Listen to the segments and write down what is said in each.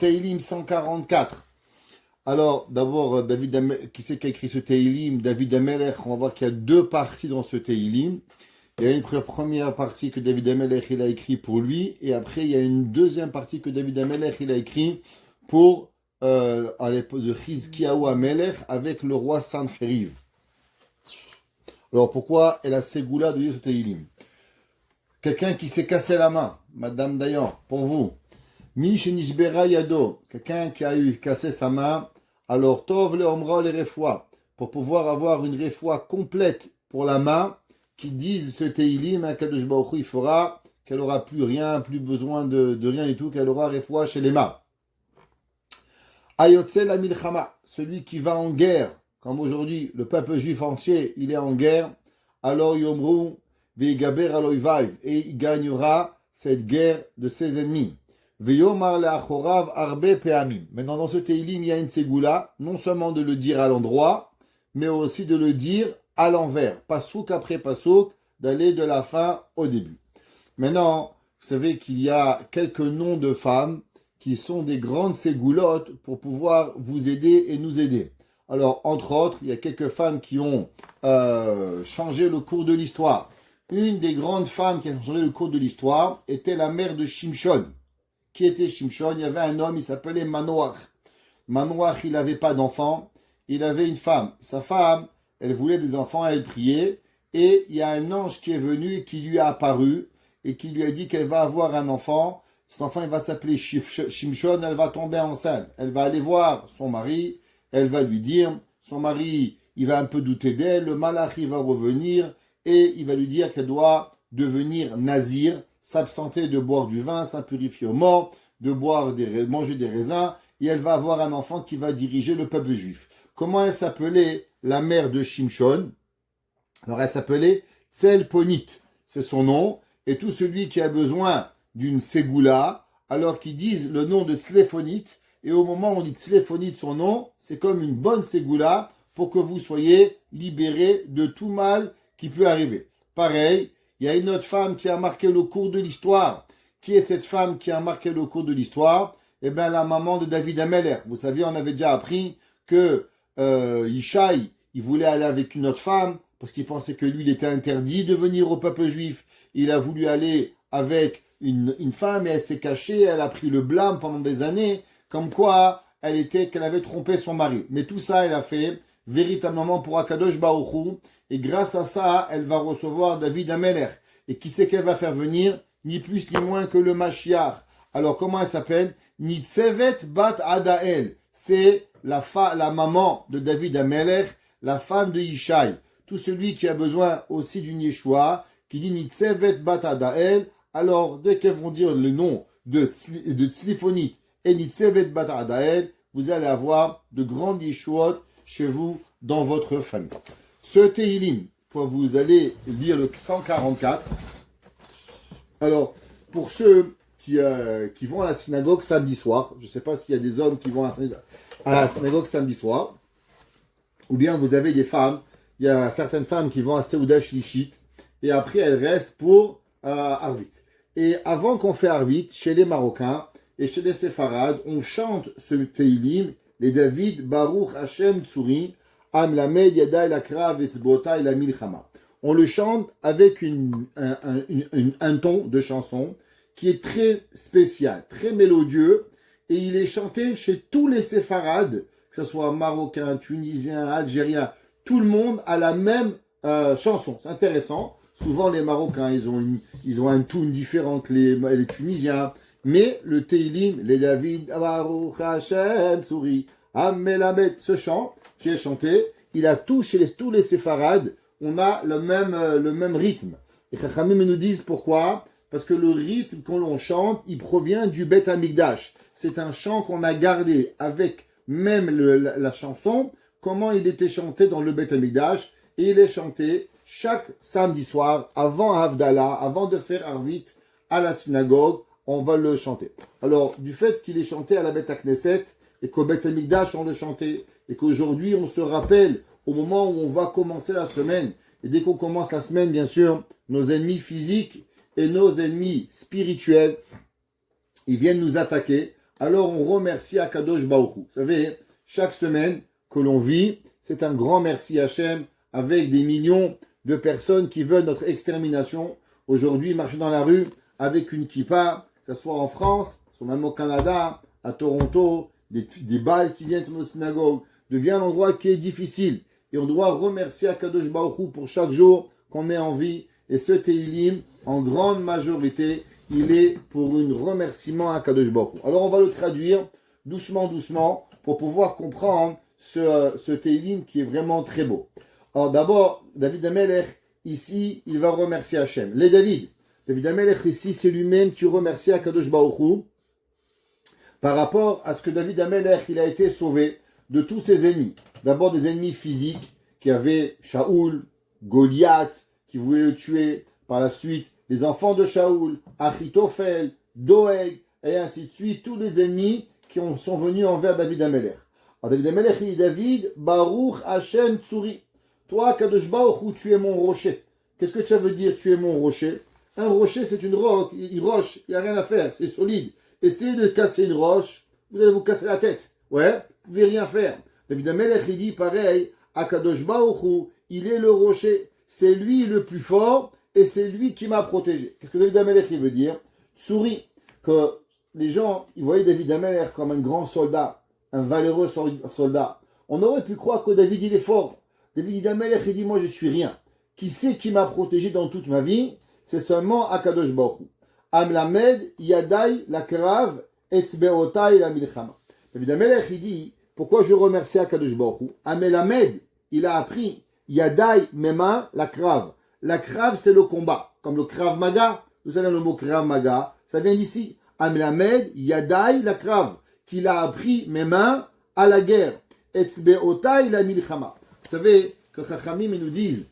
Teilim 144. Alors, d'abord, qui c'est qui a écrit ce Teilim? David Amelech. On va voir qu'il y a deux parties dans ce Teilim. Il y a une première partie que David Amelech il a écrit pour lui, et après il y a une deuxième partie que David Amelech il a écrit pour à l'époque de Chizkiyahu Amelech avec le roi Sancheriv. Alors pourquoi est la Ségoula de ce Teilim? Quelqu'un qui s'est cassé la main, Madame Dayan, pour vous. Mishenishbera Yado, quelqu'un qui a eu cassé sa main, alors Tov le Omra le Refoua, pour pouvoir avoir une Refoua complète pour la main, qui disent ce Teilim, à Kadosh Baruch Hu, il fera qu'elle aura plus rien, plus besoin de rien du tout, qu'elle aura Refoua chez les mains. Ayotze la Milchama, celui qui va en guerre, comme aujourd'hui le peuple juif entier, il est en guerre, alors Yomru Veigaber Aloivav, et il gagnera cette guerre de ses ennemis. Veyomar le'achorav arbe pe'amim. Maintenant, dans ce Teilim, il y a une ségoula, non seulement de le dire à l'endroit, mais aussi de le dire à l'envers. Pasouk après pasouk, d'aller de la fin au début. Maintenant, vous savez qu'il y a quelques noms de femmes qui sont des grandes ségoulottes pour pouvoir vous aider et nous aider. Alors, entre autres, il y a quelques femmes qui ont changé le cours de l'histoire. Une des grandes femmes qui a changé le cours de l'histoire était la mère de Shimshon. Qui était Shimshon? Il y avait un homme, il s'appelait Manoach. Manoach, il n'avait pas d'enfant, il avait une femme. Sa femme, elle voulait des enfants, elle priait, et il y a un ange qui est venu et qui lui a apparu, et qui lui a dit qu'elle va avoir un enfant. Cet enfant, il va s'appeler Shimshon, elle va tomber enceinte. Elle va aller voir son mari, elle va lui dire, son mari, il va un peu douter d'elle, le malach, il va revenir, et il va lui dire qu'elle doit devenir nazir, s'absenter de boire du vin, s'impurifier au mort, de manger des raisins, et elle va avoir un enfant qui va diriger le peuple juif. Comment elle s'appelait la mère de Shimshon? Alors elle s'appelait Tselponit, c'est son nom, et tout celui qui a besoin d'une ségoula, alors qu'ils disent le nom de Tzlefonit, et au moment où on dit Tzlefonit son nom, c'est comme une bonne ségoula pour que vous soyez libérés de tout mal qui peut arriver. Pareil, il y a une autre femme qui a marqué le cours de l'histoire. Qui est cette femme qui a marqué le cours de l'histoire? Eh bien, la maman de David Amelech. Vous savez, on avait déjà appris que Yishai, il voulait aller avec une autre femme parce qu'il pensait que lui, il était interdit de venir au peuple juif. Il a voulu aller avec une femme et elle s'est cachée. Elle a pris le blâme pendant des années, comme quoi qu'elle avait trompé son mari. Mais tout ça, elle a fait véritablement pour Akadosh Baruch Hu. Et grâce à ça, elle va recevoir David Amelech. Et qui c'est qu'elle va faire venir? Ni plus ni moins que le Mashiach. Alors comment elle s'appelle? Nitzevet bat Adael. C'est la maman de David Amelech, la femme de Yishai. Tout celui qui a besoin aussi d'une Yeshua, qui dit Nitzevet bat Adael, alors dès qu'elles vont dire le nom de Tzlifonit et Nitzevet bat Adael, vous allez avoir de grandes Yeshuot chez vous, dans votre famille. Ce Teilim, vous allez lire le 144. Alors, pour ceux qui vont à la synagogue samedi soir, je ne sais pas s'il y a des hommes qui vont à la synagogue samedi soir, ou bien vous avez des femmes, il y a certaines femmes qui vont à Seuda Shlichit, et après elles restent pour Arvit. Et avant qu'on fait Arvit, chez les Marocains et chez les Séfarades, on chante ce Teilim, les David Baruch Hashem Tsuri, Am Lamed Yadai Lakra Vetzbota et la Milchama. On le chante avec un ton de chanson qui est très spécial, très mélodieux, et il est chanté chez tous les séfarades, que ce soit marocains, tunisiens, algériens, tout le monde a la même chanson. C'est intéressant. Souvent les Marocains, ils ont un tune différent que les Tunisiens, mais le Teilim, les David Baruch Hashem Tsuri, Am Melamed, ce chant qui est chanté, il a chez tous les séfarades, on a le même rythme. Et Chachamim nous disent pourquoi? Parce que le rythme qu'on l'on chante, il provient du Beth Amikdash. C'est un chant qu'on a gardé avec même la chanson, comment il était chanté dans le Beth Amikdash, et il est chanté chaque samedi soir, avant Havdalah, avant de faire Arvit à la synagogue, on va le chanter. Alors, du fait qu'il est chanté à la Beth Knesset, et qu'au Beth Amikdash on le chantait, et qu'aujourd'hui on se rappelle au moment où on va commencer la semaine, et dès qu'on commence la semaine, bien sûr, nos ennemis physiques et nos ennemis spirituels, ils viennent nous attaquer. alors on remercie Akadosh Baruch Hu. Vous savez, chaque semaine que l'on vit, c'est un grand merci Hachem avec des millions de personnes qui veulent notre extermination. Aujourd'hui, marcher dans la rue avec une kippa, que ce soit en France, soit même au Canada, à Toronto, des balles qui viennent de nos synagogues, devient un endroit qui est difficile. Et on doit remercier Akadosh Baruch Hu pour chaque jour qu'on est en vie. Et ce Teilim, en grande majorité, il est pour un remerciement à Akadosh Baruch Hu. Alors on va le traduire doucement, doucement, pour pouvoir comprendre ce Teilim qui est vraiment très beau. Alors d'abord, David Amelech, ici, il va remercier Hachem. David Amelech, ici, c'est lui-même qui remercie Akadosh Baruch Hu par rapport à ce que David Amelech, il a été sauvé de tous ses ennemis. D'abord des ennemis physiques, qui avaient Shaoul, Goliath, qui voulaient le tuer. Par la suite, les enfants de Shaoul, Achitophel, Doeg, et ainsi de suite. Tous les ennemis qui sont venus envers David Amelech. Alors David Amelech, il dit David, Baruch Hashem Tsuri. Toi, Kadosh Baruch Hu, tu es mon rocher. Qu'est-ce que ça veut dire, tu es mon rocher? Un rocher, c'est une roche, il n'y a rien à faire, c'est solide. Essayez de casser une roche, vous allez vous casser la tête. Ouais, vous ne pouvez rien faire. David Amelech, il dit pareil, à Kadosh Baruch Hu, il est le rocher. C'est lui le plus fort et c'est lui qui m'a protégé. Qu'est-ce que David Amelech, il veut dire? Tsuri, que les gens, ils voyaient David Amelech comme un grand soldat, un valeureux soldat. On aurait pu croire que David, il est fort. David Amelech, il dit, moi, je suis rien. Qui c'est qui m'a protégé dans toute ma vie? C'est seulement Akadosh Baruch Hu. Amlamed, Yadai, la Krav, Etzbeotai, la Milchama. David Amelech, il dit, pourquoi je remercie Akadosh Baruch Hu? Amelamed, il a appris, Yadai, mes mains, la Krav. La Krav, c'est le combat. Comme le Krav Maga. Vous savez le mot Krav Maga, ça vient d'ici. Amlamed, Yadai, la Krav. Qu'il a appris mes mains à la guerre. Etzbeotai, la Milchama. Vous savez que Chachamim nous disent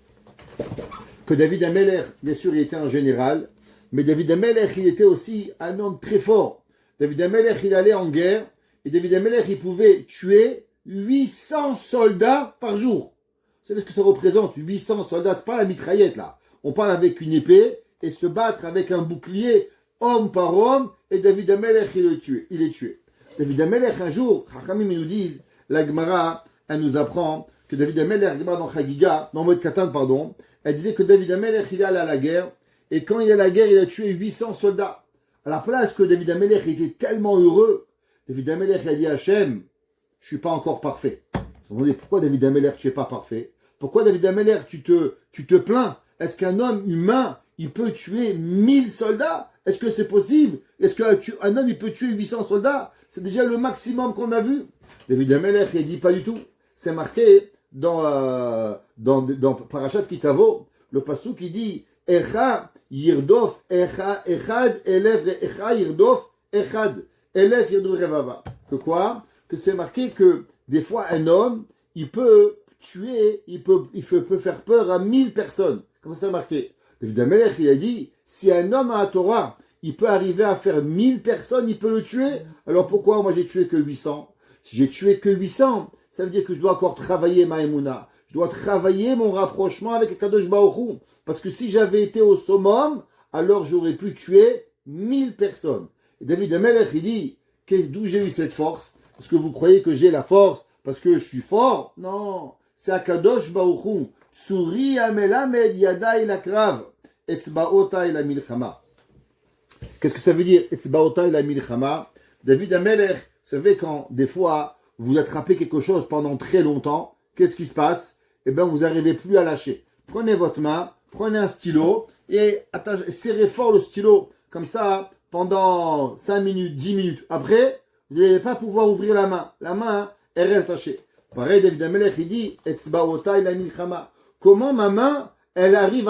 que David Amelech, bien sûr, il était un général, mais David Amelech, il était aussi un homme très fort. David Amelech, il allait en guerre, et David Amelech, il pouvait tuer 800 soldats par jour. Vous savez ce que ça représente, 800 soldats? C'est pas la mitraillette, là. On parle avec une épée, et se battre avec un bouclier, homme par homme, et David Amelech, il est tué. David Amelech, un jour, Chachamim, ils nous disent, la Gemara, elle nous apprend que David Amelech, dans Chagiga, dans Moed Katan, pardon, elle disait que David Amelech, il est allé à la guerre, et quand il est à la guerre, il a tué 800 soldats. À la place que David Amelech était tellement heureux, David Amelech a dit à Hachem, je suis pas encore parfait. Vous vous demandez pourquoi David Amelech, tu es pas parfait? Pourquoi David Amelech, tu te plains? Est-ce qu'un homme humain, il peut tuer 1000 soldats? Est-ce que c'est possible? Est-ce qu'un homme, il peut tuer 800 soldats? C'est déjà le maximum qu'on a vu. David Amelech, il dit pas du tout. C'est marqué dans Parashat Kitavo, le passou qui dit Echa yirdof echa echad elef echa yirdof echad elef yirdof revava. Que quoi? Que c'est marqué que des fois un homme il peut tuer, il peut faire peur à 1000 personnes. Comme ça c'est marqué. David Amelech il a dit si un homme à la Torah il peut arriver à faire 1000 personnes, il peut le tuer. Alors pourquoi moi j'ai tué que 800? Si j'ai tué que 800, ça veut dire que je dois encore travailler ma émouna. Je dois travailler mon rapprochement avec Kadosh Baruch Hu. Parce que si j'avais été au summum, alors j'aurais pu tuer 1000 personnes. Et David Amelech, il dit, d'où j'ai eu cette force? Est-ce que vous croyez que j'ai la force parce que je suis fort? Non. C'est Akadosh Baruch Hu. Tsuri amelamed yadai la krav. Etzbaotai la milchama. Qu'est-ce que ça veut dire? Etzbaotai la milchama. David Amelech, vous savez quand des fois vous attrapez quelque chose pendant très longtemps, qu'est-ce qui se passe? Eh bien, vous n'arrivez plus à lâcher. Prenez votre main, prenez un stylo et serrez fort le stylo. Comme ça, pendant 5 minutes, 10 minutes. Après, vous n'allez pas pouvoir ouvrir la main. La main, elle reste attachée. Pareil, David Amelech, il dit, Etzbaotai la milchama. Comment ma main, elle arrive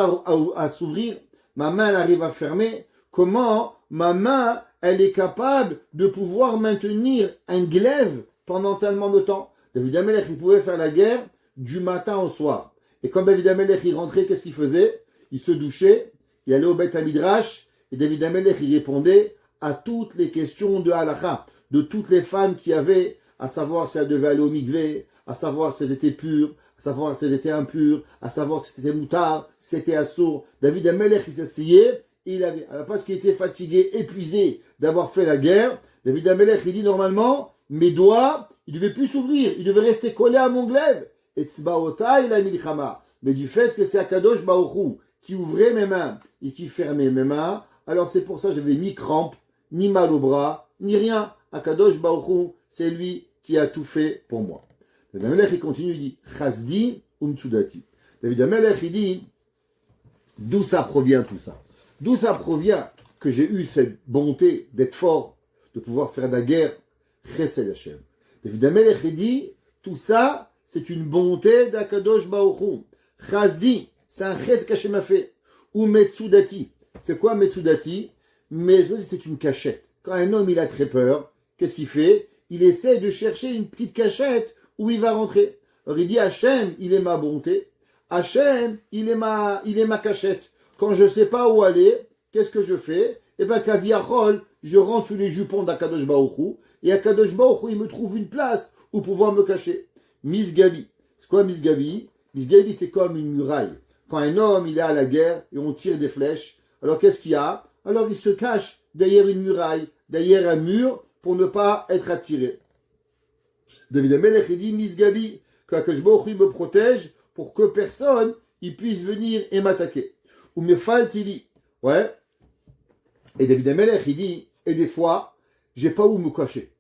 à s'ouvrir? Ma main, elle arrive à fermer. Comment ma main, elle est capable de pouvoir maintenir un glaive pendant tellement de temps? David Amelech, il pouvait faire la guerre du matin au soir. Et quand David Amelech, il rentrait, qu'est-ce qu'il faisait? Il se douchait, il allait au Beth Midrash, et David Amelech, il répondait à toutes les questions de halakha, de toutes les femmes qui avaient, à savoir si elles devaient aller au mikvé, à savoir si elles étaient pures, à savoir si elles étaient impures, à savoir si c'était moutard, si c'était assour. David Amelech, il s'asseyait, et il avait, alors parce qu'il était fatigué, épuisé d'avoir fait la guerre, David Amelech, il dit normalement, mes doigts, ils ne devaient plus s'ouvrir, ils devaient rester collés à mon glaive. Et tzbaota il a milchama. Mais du fait que c'est Akadosh Baruch qui ouvrait mes mains et qui fermait mes mains, alors c'est pour ça que j'avais ni crampe, ni mal au bras, ni rien. Akadosh Baruch c'est lui qui a tout fait pour moi. David Amelech, il continue, il dit, Chasdi umtsudati. David Amelech, il dit, d'où ça provient tout ça? D'où ça provient que j'ai eu cette bonté d'être fort, de pouvoir faire la guerre? Chesed Hashem. David Amelech, il dit, tout ça, c'est une bonté d'Akadosh Baruch Hu. Chasdi, c'est un chesed qu'Hashem a fait. Ou Metsudati. C'est quoi Metsudati? Metsudati, c'est une cachette. Quand un homme, il a très peur, qu'est-ce qu'il fait? Il essaie de chercher une petite cachette où il va rentrer. Alors il dit, Hachem, il est ma bonté. Hachem, il est ma cachette. Quand je ne sais pas où aller, qu'est-ce que je fais? Eh bien, Kaviachol, je rentre sous les jupons d'Akadosh Baruch Hu, et Akadosh Baruch Hu, il me trouve une place où pouvoir me cacher. Misgabi. C'est quoi Misgabi? Misgabi, c'est comme une muraille. Quand un homme, il est à la guerre, et on tire des flèches, alors qu'est-ce qu'il y a? Alors il se cache derrière une muraille, derrière un mur, pour ne pas être attiré. David Amelech, il dit Misgabi, qu'Akadosh Baruch Hu me protège, pour que personne il puisse venir et m'attaquer. Ou me faltili. Ouais. Et David Amelech, il dit, et des fois, j'ai pas où me cacher.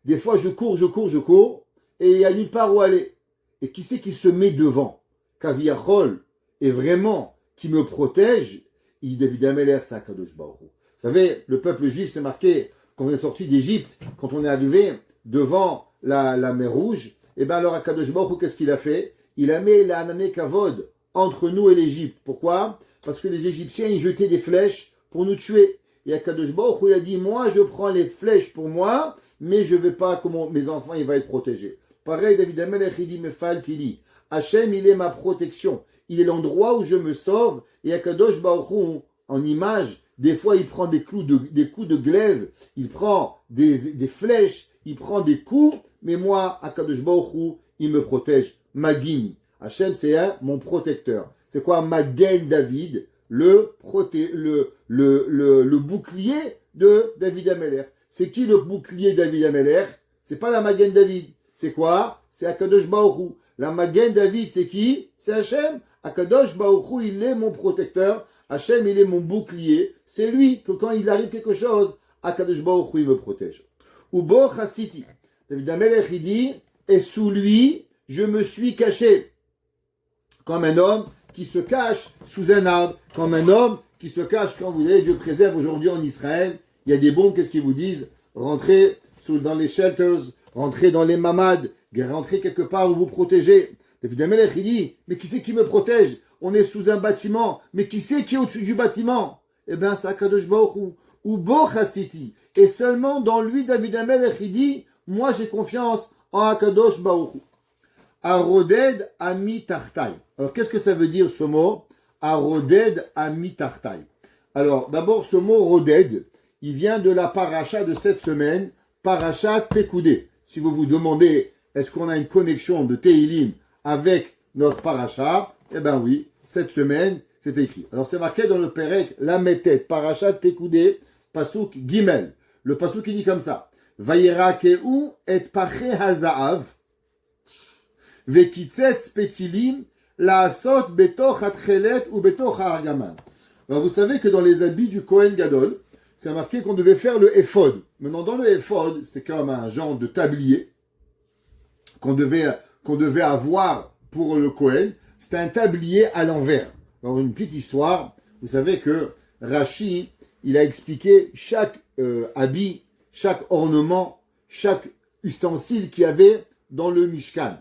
Des fois, je cours, et il y a nulle part où aller. Et qui c'est qui se met devant? Kaviachol, et vraiment, qui me protège? Il dit David Amelech, c'est Akadosh Baruch Hu. Vous savez, le peuple juif, c'est marqué, quand on est sorti d'Égypte, quand on est arrivé devant la mer Rouge, et bien alors Akadosh Baruch Hu, qu'est-ce qu'il a fait? Il a mis la Hanané Kavod entre nous et l'Égypte. Pourquoi? Parce que les Égyptiens, ils jetaient des flèches pour nous tuer. Et Akadosh Baruch Hu, il a dit, moi, je prends les flèches pour moi, mais je ne vais pas, comment mes enfants, ils vont être protégés. Pareil, David Amelech, il dit, Mefaltili. Hachem, il est ma protection. Il est l'endroit où je me sauve. Et Akadosh Baruch Hu, en image, des fois, il prend des coups de glaive, il prend des flèches, il prend des coups, mais moi, Akadosh Baruch Hu, il me protège. Magini. Hachem, c'est mon protecteur. C'est quoi Magen David? Le bouclier de David Amelech. C'est qui le bouclier David Amelech? C'est pas la Magen David. C'est quoi? C'est Akadosh Baruch Hu. La Magen David, c'est qui? C'est Hachem. Akadosh Baruch Hu, il est mon protecteur. Hachem, il est mon bouclier. C'est lui que quand il arrive quelque chose, Akadosh Baruch Hu, il me protège. Ubo Chassiti. David Amelech, il dit, et sous lui, je me suis caché. Comme un homme qui se cache sous un arbre. Comme un homme qui se cache, quand vous avez Dieu préserve aujourd'hui en Israël, il y a des bons, qu'est-ce qu'ils vous disent? Rentrez dans les shelters, rentrez dans les mamades, rentrez quelque part où vous protégez. David Amelech, il dit, mais qui c'est qui me protège? On est sous un bâtiment, mais qui c'est qui est au-dessus du bâtiment? Eh bien, c'est Akadosh Baruch Hu. Ou Bochasiti. Et seulement dans lui, David Amelech, il dit, moi j'ai confiance en Akadosh Baruch Hu. Aroded ami tartai. Alors, qu'est-ce que ça veut dire ce mot? Aroded ami tartai. Alors, d'abord, ce mot roded, il vient de la paracha de cette semaine, paracha Pekoudé. Si vous vous demandez, est-ce qu'on a une connexion de Tehilim avec notre paracha? Eh bien oui, cette semaine, c'est écrit. Alors, c'est marqué dans le Perek, la Metet, paracha Pekoudé, pasuk Gimel. Le pasuk, il dit comme ça. Vayerakeu et pache hazaav. Vekitzetz petilim la asot betoch atchelet ou betoch ha'argaman. Alors vous savez que dans les habits du Kohen Gadol, c'est marqué qu'on devait faire le éphod. Maintenant dans le éphod, c'est comme un genre de tablier qu'on devait avoir pour le Kohen. C'était un tablier à l'envers. Alors une petite histoire, vous savez que Rashi, il a expliqué chaque habit, chaque ornement, chaque ustensile qu'il y avait dans le Mishkan.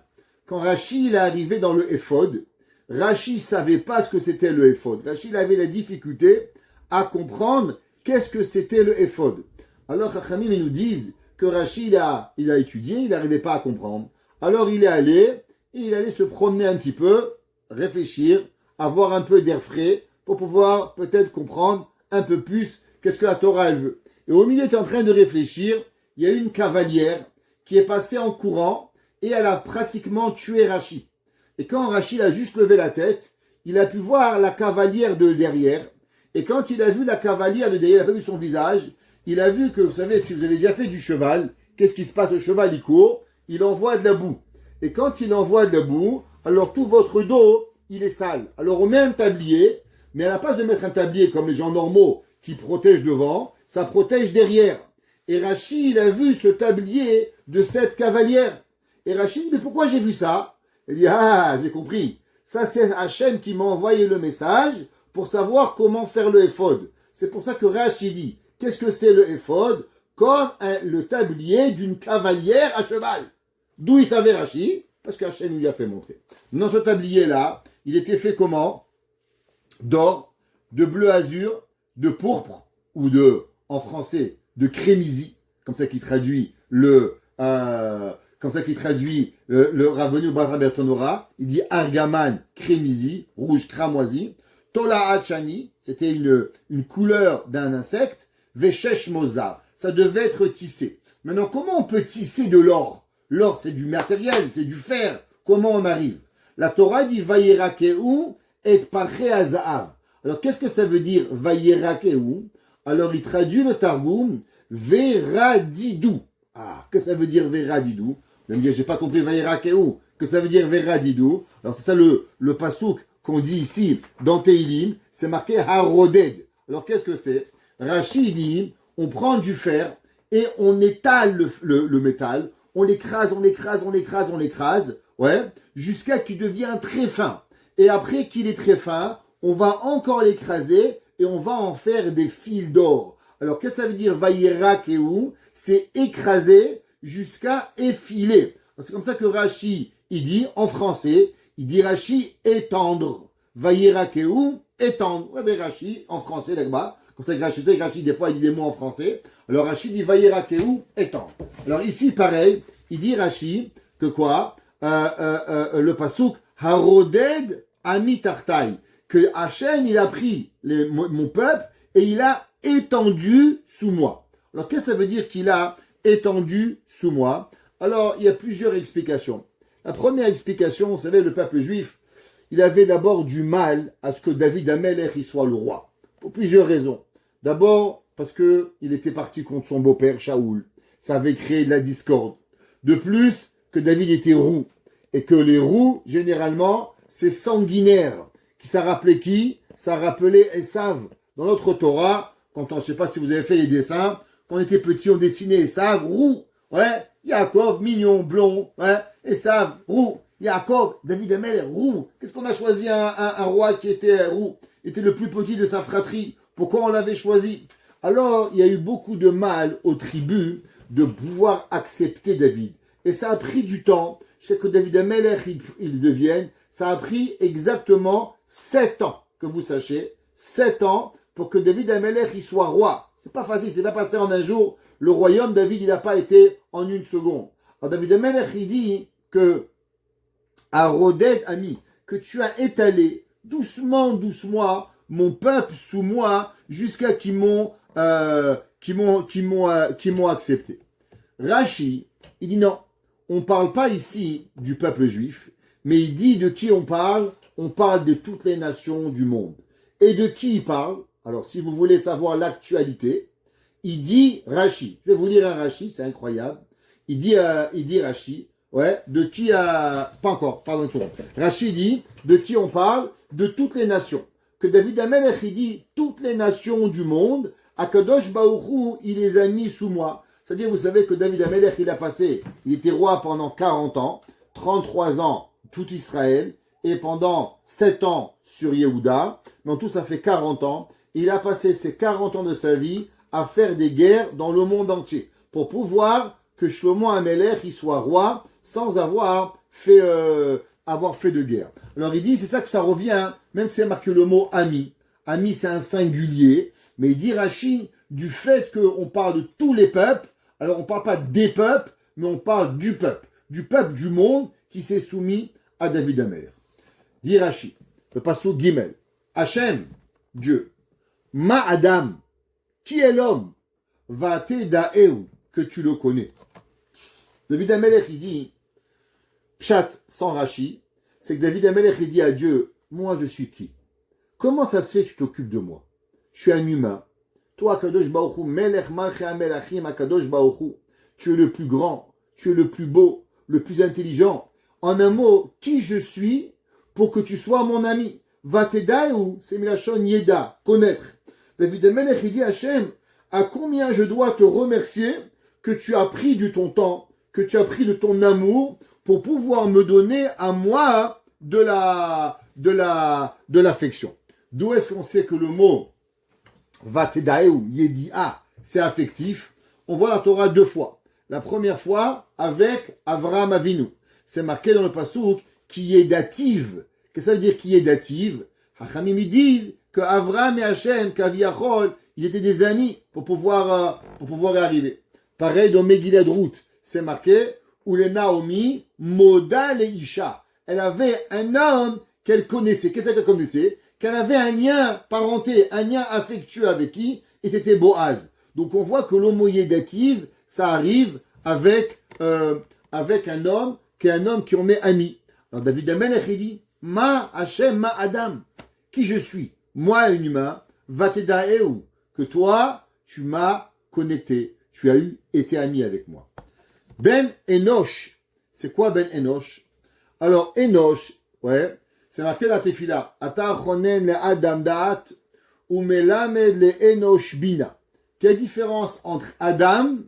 Quand Rashi est arrivé dans le éphod, Rashi ne savait pas ce que c'était le éphod. Rashi avait la difficulté à comprendre qu'est-ce que c'était le éphod. Alors Chachamim nous disent que Rashi il a étudié, il n'arrivait pas à comprendre. Alors il allait se promener un petit peu, réfléchir, avoir un peu d'air frais pour pouvoir peut-être comprendre un peu plus qu'est-ce que la Torah elle veut. Et au milieu, il est en train de réfléchir, il y a une cavalière qui est passée en courant et elle a pratiquement tué Rashi. Et quand Rashi a juste levé la tête, il a pu voir la cavalière de derrière Et quand il a vu la cavalière de derrière, il n'a pas vu son visage, il a vu que, vous savez, si vous avez déjà fait du cheval, qu'est-ce qui se passe? Le cheval, il court, il envoie de la boue. Et quand il envoie de la boue, alors tout votre dos, il est sale. Alors on met un tablier, mais à la place de mettre un tablier comme les gens normaux qui protègent devant, ça protège derrière. Et Rachid, il a vu ce tablier de cette cavalière. Et Rachid dit, mais pourquoi j'ai vu ça? Il dit, ah, j'ai compris. Ça, c'est Hachem qui m'a envoyé le message pour savoir comment faire le éphod. C'est pour ça que Rachid dit, qu'est-ce que c'est le éphod? Comme le tablier d'une cavalière à cheval. D'où il savait Rachid? Parce qu'Hachem lui a fait montrer. Dans ce tablier-là, il était fait comment? D'or, de bleu azur, de pourpre, ou de, en français, de crémisie, comme ça qu'il traduit le Rabboni ou Batra Bertonora. Il dit argaman, crémisie, rouge cramoisi. Tola hachani, c'était une couleur d'un insecte. Veshesh moza, ça devait être tissé. Maintenant, comment on peut tisser de l'or? L'or, c'est du matériel, c'est du fer. Comment on arrive? La Torah dit Vayerakeu et parche azahav. Alors, qu'est-ce que ça veut dire Vayerakeu? Alors, il traduit le Targum Veradidou. Ah, que ça veut dire Veradidou? Vous allez me dire, j'ai pas compris Vayerakeu. Que ça veut dire Veradidou? Alors, c'est ça le pasouk qu'on dit ici dans Teilim. C'est marqué Haroded. Alors, qu'est-ce que c'est? Rachid dit, on prend du fer et on étale le métal. On l'écrase, ouais, jusqu'à qu'il devienne très fin. Et après qu'il est très fin, on va encore l'écraser et on va en faire des fils d'or. Alors, qu'est-ce que ça veut dire Vayerakeu? C'est écraser jusqu'à effiler. C'est comme ça que Rashi, il dit, en français, il dit Rashi étendre. Vayerakeu, étendre. Ouais, mais Rashi, en français, là-bas, comme ça que Rashi, des fois, il dit des mots en français. Alors, Rashi dit Vayerakeu, étendre. Alors, ici, pareil, il dit Rashi que quoi? Le pasouk Haroded Ami Tartai, que Hachem, il a pris mon peuple et il a étendu sous moi. Alors, qu'est-ce que ça veut dire qu'il a étendu sous moi? Alors, il y a plusieurs explications. La première explication, vous savez, le peuple juif, il avait d'abord du mal à ce que David Amelech il soit le roi. Pour plusieurs raisons. D'abord, parce qu'il était parti contre son beau-père, Shaoul. Ça avait créé de la discorde. De plus, que David était roux. Et que les roux, généralement, c'est sanguinaire. Ça rappelait qui? Ça rappelait Esav. Dans notre Torah, je ne sais pas si vous avez fait les dessins, quand on était petit, on dessinait Esav, roux. Ouais, Yaakov, mignon, blond. Ouais, Esav, roux. Yaakov, David Amel, roux. Qu'est-ce qu'on a choisi un roi qui était roux? Il était le plus petit de sa fratrie. Pourquoi on l'avait choisi? Alors, il y a eu beaucoup de mal aux tribus de pouvoir accepter David. Et ça a pris du temps jusqu'à ce que David Amelech il devienne. Ça a pris exactement 7 ans, que vous sachiez. 7 ans pour que David Amelech il soit roi. C'est pas facile, c'est pas passé en un jour. Le royaume, David, il n'a pas été en une seconde. Alors David Amelech, il dit que à Roded, ami, que tu as étalé doucement mon peuple sous moi jusqu'à qu'ils m'ont accepté. Rashi, il dit non, on ne parle pas ici du peuple juif, mais il dit de qui on parle de toutes les nations du monde. Et de qui il parle? Alors si vous voulez savoir l'actualité, il dit Rashi, je vais vous lire un Rashi, c'est incroyable, il dit Rashi, ouais, de qui pas encore, pardon une seconde. Rashi dit, de qui on parle? De toutes les nations. Que David Amelech, il dit, toutes les nations du monde, Akadosh Baruch Hu, il les a mis sous moi. C'est-à-dire, vous savez que David Amelech, il était roi pendant 40 ans, 33 ans, tout Israël, et pendant 7 ans sur Yehuda. Mais en tout, ça fait 40 ans. Il a passé ces 40 ans de sa vie à faire des guerres dans le monde entier, pour pouvoir que Shlomo Amelech, il soit roi, sans avoir fait de guerre. Alors il dit, c'est ça que ça revient, même que c'est marqué le mot ami. Ami, c'est un singulier, mais il dit Rashi, du fait qu'on parle de tous les peuples, alors on ne parle pas des peuples, mais on parle du peuple du monde qui s'est soumis à David Amelech. Dit Rashi, le passouk Gimel, Hachem, Dieu, Ma Adam, qui est l'homme? Vate da'eu, que tu le connais. David Amelech, il dit, Pshat, sans Rashi, c'est que David Amelech, il dit à Dieu, moi je suis qui? Comment ça se fait que tu t'occupes de moi? je suis un humain. Toi, Akadosh Baruch Hu, Melech Malchei HaMelachim, Akadosh Baruch Hu, tu es le plus grand, tu es le plus beau, le plus intelligent. En un mot, qui je suis pour que tu sois mon ami? Vatedai ou c'est Milachon Yeda, connaître. David Amelech, il dit Hachem, à combien je dois te remercier que tu as pris de ton temps, que tu as pris de ton amour pour pouvoir me donner à moi de l'affection. D'où est-ce qu'on sait que le mot Vatedai ou Yedia, c'est affectif? On voit la Torah 2 fois. La première fois avec Avraham Avinu. C'est marqué dans le passouk qui est dative. Qu'est-ce que ça veut dire qui est dative? Hachamim ils disent que Avraham et Hachem, Kaviachol, ils étaient des amis pour pouvoir y arriver. Pareil dans Megillah Ruth, c'est marqué où les Naomi Moda le Isha. Elle avait un homme qu'elle connaissait. Qu'est-ce qu'elle connaissait? Qu'elle avait un lien parenté, un lien affectueux avec qui? Et c'était Boaz. Donc on voit que l'homoïdative, ça arrive avec un homme qui est un homme qui en est ami. Alors David Amelech il dit Ma Hashem Ma Adam, qui je suis, moi un humain, Vatedaeu, que toi tu m'as connecté, tu as été ami avec moi. Ben Enosh, c'est quoi Ben Enosh? Alors Enosh, ouais, c'est marqué dans la Tefila, Ata chonen le Adam Da'at ou melamed le Enosh Bina. Quelle différence entre Adam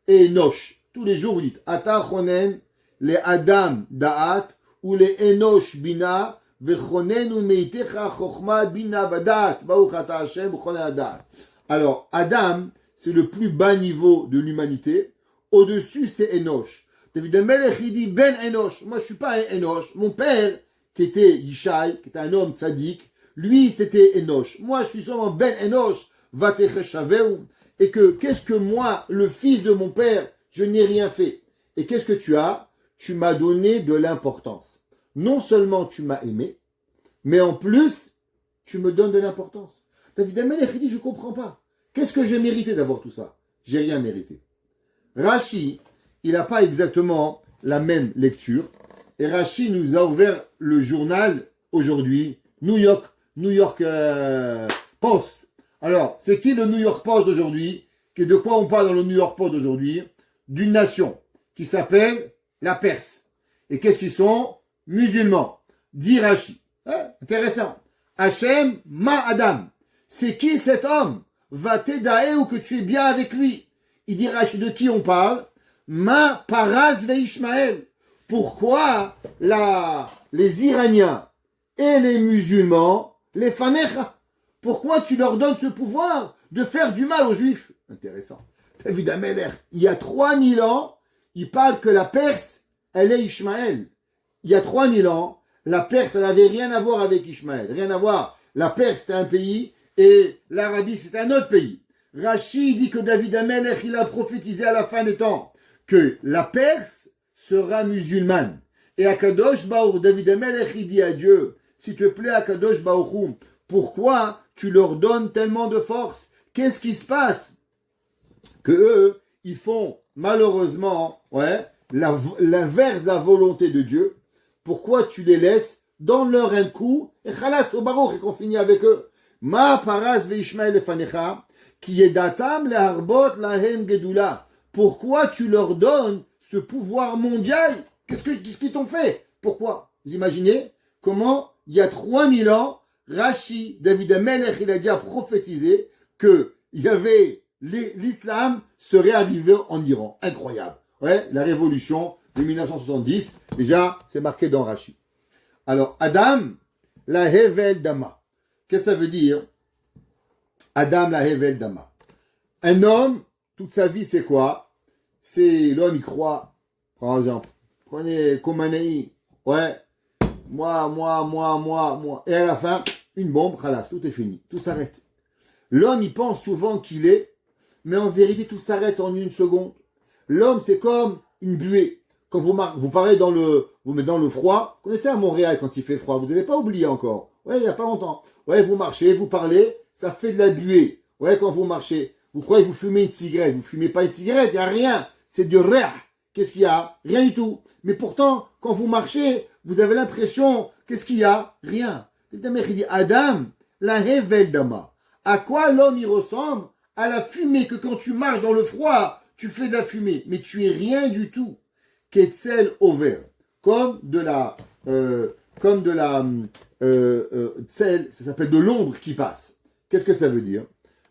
et Enosh? Tous les jours vous dites Ata chonen le Adam Da'at ou le Enosh Bina vechonenu meitecha chokhma bina badat baruch ata Hashem chonen Da'at. Alors Adam, c'est le plus bas niveau de l'humanité. Au-dessus, c'est Enosh. David Amelech, il dit Ben Enosh. Moi, je suis pas un Enosh. Mon père, qui était Yishai, qui était un homme tzaddik, lui, c'était Enosh. Moi, je suis seulement Ben Enosh, Vatecheshaveu. Et que, qu'est-ce que moi, le fils de mon père, je n'ai rien fait. Et qu'est-ce que tu as? Tu m'as donné de l'importance. Non seulement tu m'as aimé, mais en plus, tu me donnes de l'importance. David Amelech, il dit, je comprends pas. Qu'est-ce que j'ai mérité d'avoir tout ça? J'ai rien mérité. Rashi, il n'a pas exactement la même lecture. Et Rashi nous a ouvert le journal aujourd'hui, New York Post. Alors, c'est qui le New York Post d'aujourd'hui? De quoi on parle dans le New York Post d'aujourd'hui? D'une nation qui s'appelle la Perse. Et qu'est-ce qu'ils sont? Musulmans. Dit Rashi. Intéressant. Hachem Ma Adam. C'est qui cet homme? Vatedae ou que tu es bien avec lui. Il dit Rashi, de qui on parle? Ma Paras ve Ishmaël. Pourquoi les Iraniens et les musulmans, les Fanecha, pourquoi tu leur donnes ce pouvoir de faire du mal aux Juifs? Intéressant. David Amelech, il y a 3000 ans, il parle que la Perse, elle est Ishmaël. Il y a 3000 ans, la Perse, elle n'avait rien à voir avec Ishmaël. Rien à voir. La Perse, c'était un pays et l'Arabie, c'était un autre pays. Rashi dit que David Amelech, il a prophétisé à la fin des temps que la Perse sera musulmane. Et Akadosh Baruch, David Amelech, il dit à Dieu, s'il te plaît, Akadosh Baruch, pourquoi tu leur donnes tellement de force? Qu'est-ce qui se passe? Que eux, ils font malheureusement l'inverse de la volonté de Dieu. Pourquoi tu les laisses dans leur un coup et khalas au baruch et qu'on finit avec eux? Ma paras ve Ishmael fanecha qui est datam le harbot lahem gedula. Pourquoi tu leur donnes ce pouvoir mondial? Qu'est-ce qu'ils t'ont fait? Pourquoi? Vous imaginez comment il y a 3000 ans, Rashi, David Amelech, il a déjà prophétisé que il y avait l'islam serait arrivé en Iran. Incroyable. Ouais, la révolution de 1970, déjà, c'est marqué dans Rashi. Alors, Adam, la Hevel Dama. Qu'est-ce que ça veut dire? Adam, la Hevel Dama. Un homme, toute sa vie, c'est quoi? C'est l'homme, il croit, par exemple, prenez Khomeini, ouais, moi. Et à la fin, une bombe, khalas, tout est fini, tout s'arrête. L'homme, il pense souvent qu'il est, mais en vérité, tout s'arrête en une seconde. L'homme, c'est comme une buée. Quand vous parlez vous mettez dans le froid, vous connaissez à Montréal quand il fait froid, vous n'avez pas oublié encore. Ouais, il n'y a pas longtemps. Ouais, vous marchez, vous parlez, ça fait de la buée. Ouais, quand vous marchez, vous croyez que vous fumez une cigarette, vous fumez pas une cigarette, il n'y a rien. C'est du rire. Qu'est-ce qu'il y a? Rien du tout. Mais pourtant, quand vous marchez, vous avez l'impression, qu'est-ce qu'il y a? Rien. Il dit, Adam, la hevel dama. À quoi l'homme y ressemble? À la fumée que quand tu marches dans le froid, tu fais de la fumée, mais tu es rien du tout. Ketzel over, comme de la, tsel, ça s'appelle de l'ombre qui passe. Qu'est-ce que ça veut dire?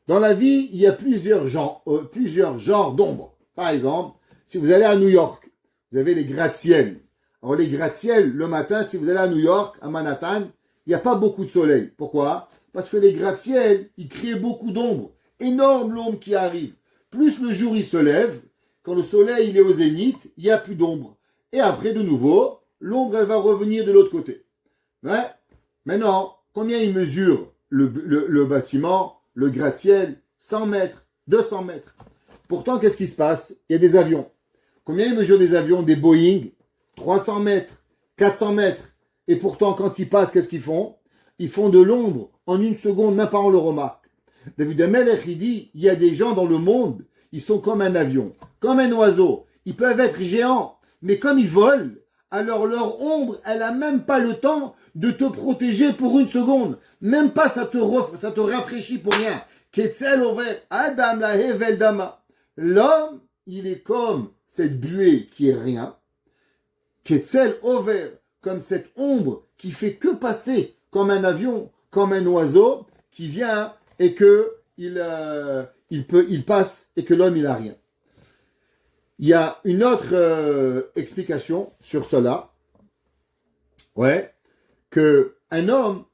Dans la vie, il y a plusieurs genres d'ombre. Par exemple, si vous allez à New York, vous avez les gratte-ciel. Alors les gratte-ciel, le matin, si vous allez à New York, à Manhattan, il n'y a pas beaucoup de soleil. Pourquoi? Parce que les gratte-ciel, ils créent beaucoup d'ombre. Énorme l'ombre qui arrive. Plus le jour il se lève, quand le soleil il est au zénith, il n'y a plus d'ombre. Et après, de nouveau, l'ombre elle va revenir de l'autre côté. Ouais. Maintenant, combien il mesure le bâtiment, le gratte-ciel? 100 mètres, 200 mètres. Pourtant, qu'est-ce qui se passe? Il y a des avions. Combien ils mesurent des avions? Des Boeing? 300 mètres, 400 mètres. Et pourtant, quand ils passent, qu'est-ce qu'ils font? Ils font de l'ombre en une seconde, même pas on le remarque. David Amelech, il dit, il y a des gens dans le monde, ils sont comme un avion, comme un oiseau. Ils peuvent être géants, mais comme ils volent, alors leur ombre, elle a même pas le temps de te protéger pour une seconde. Même pas ça te rafraîchit pour rien. Ketzel over, Adam la hevel dama. L'homme, il est comme cette buée qui est rien. Ketzel over, comme cette ombre qui fait que passer comme un avion, comme un oiseau qui vient et que il passe et que l'homme il a rien. Il y a une autre explication sur cela. Ouais, que un homme,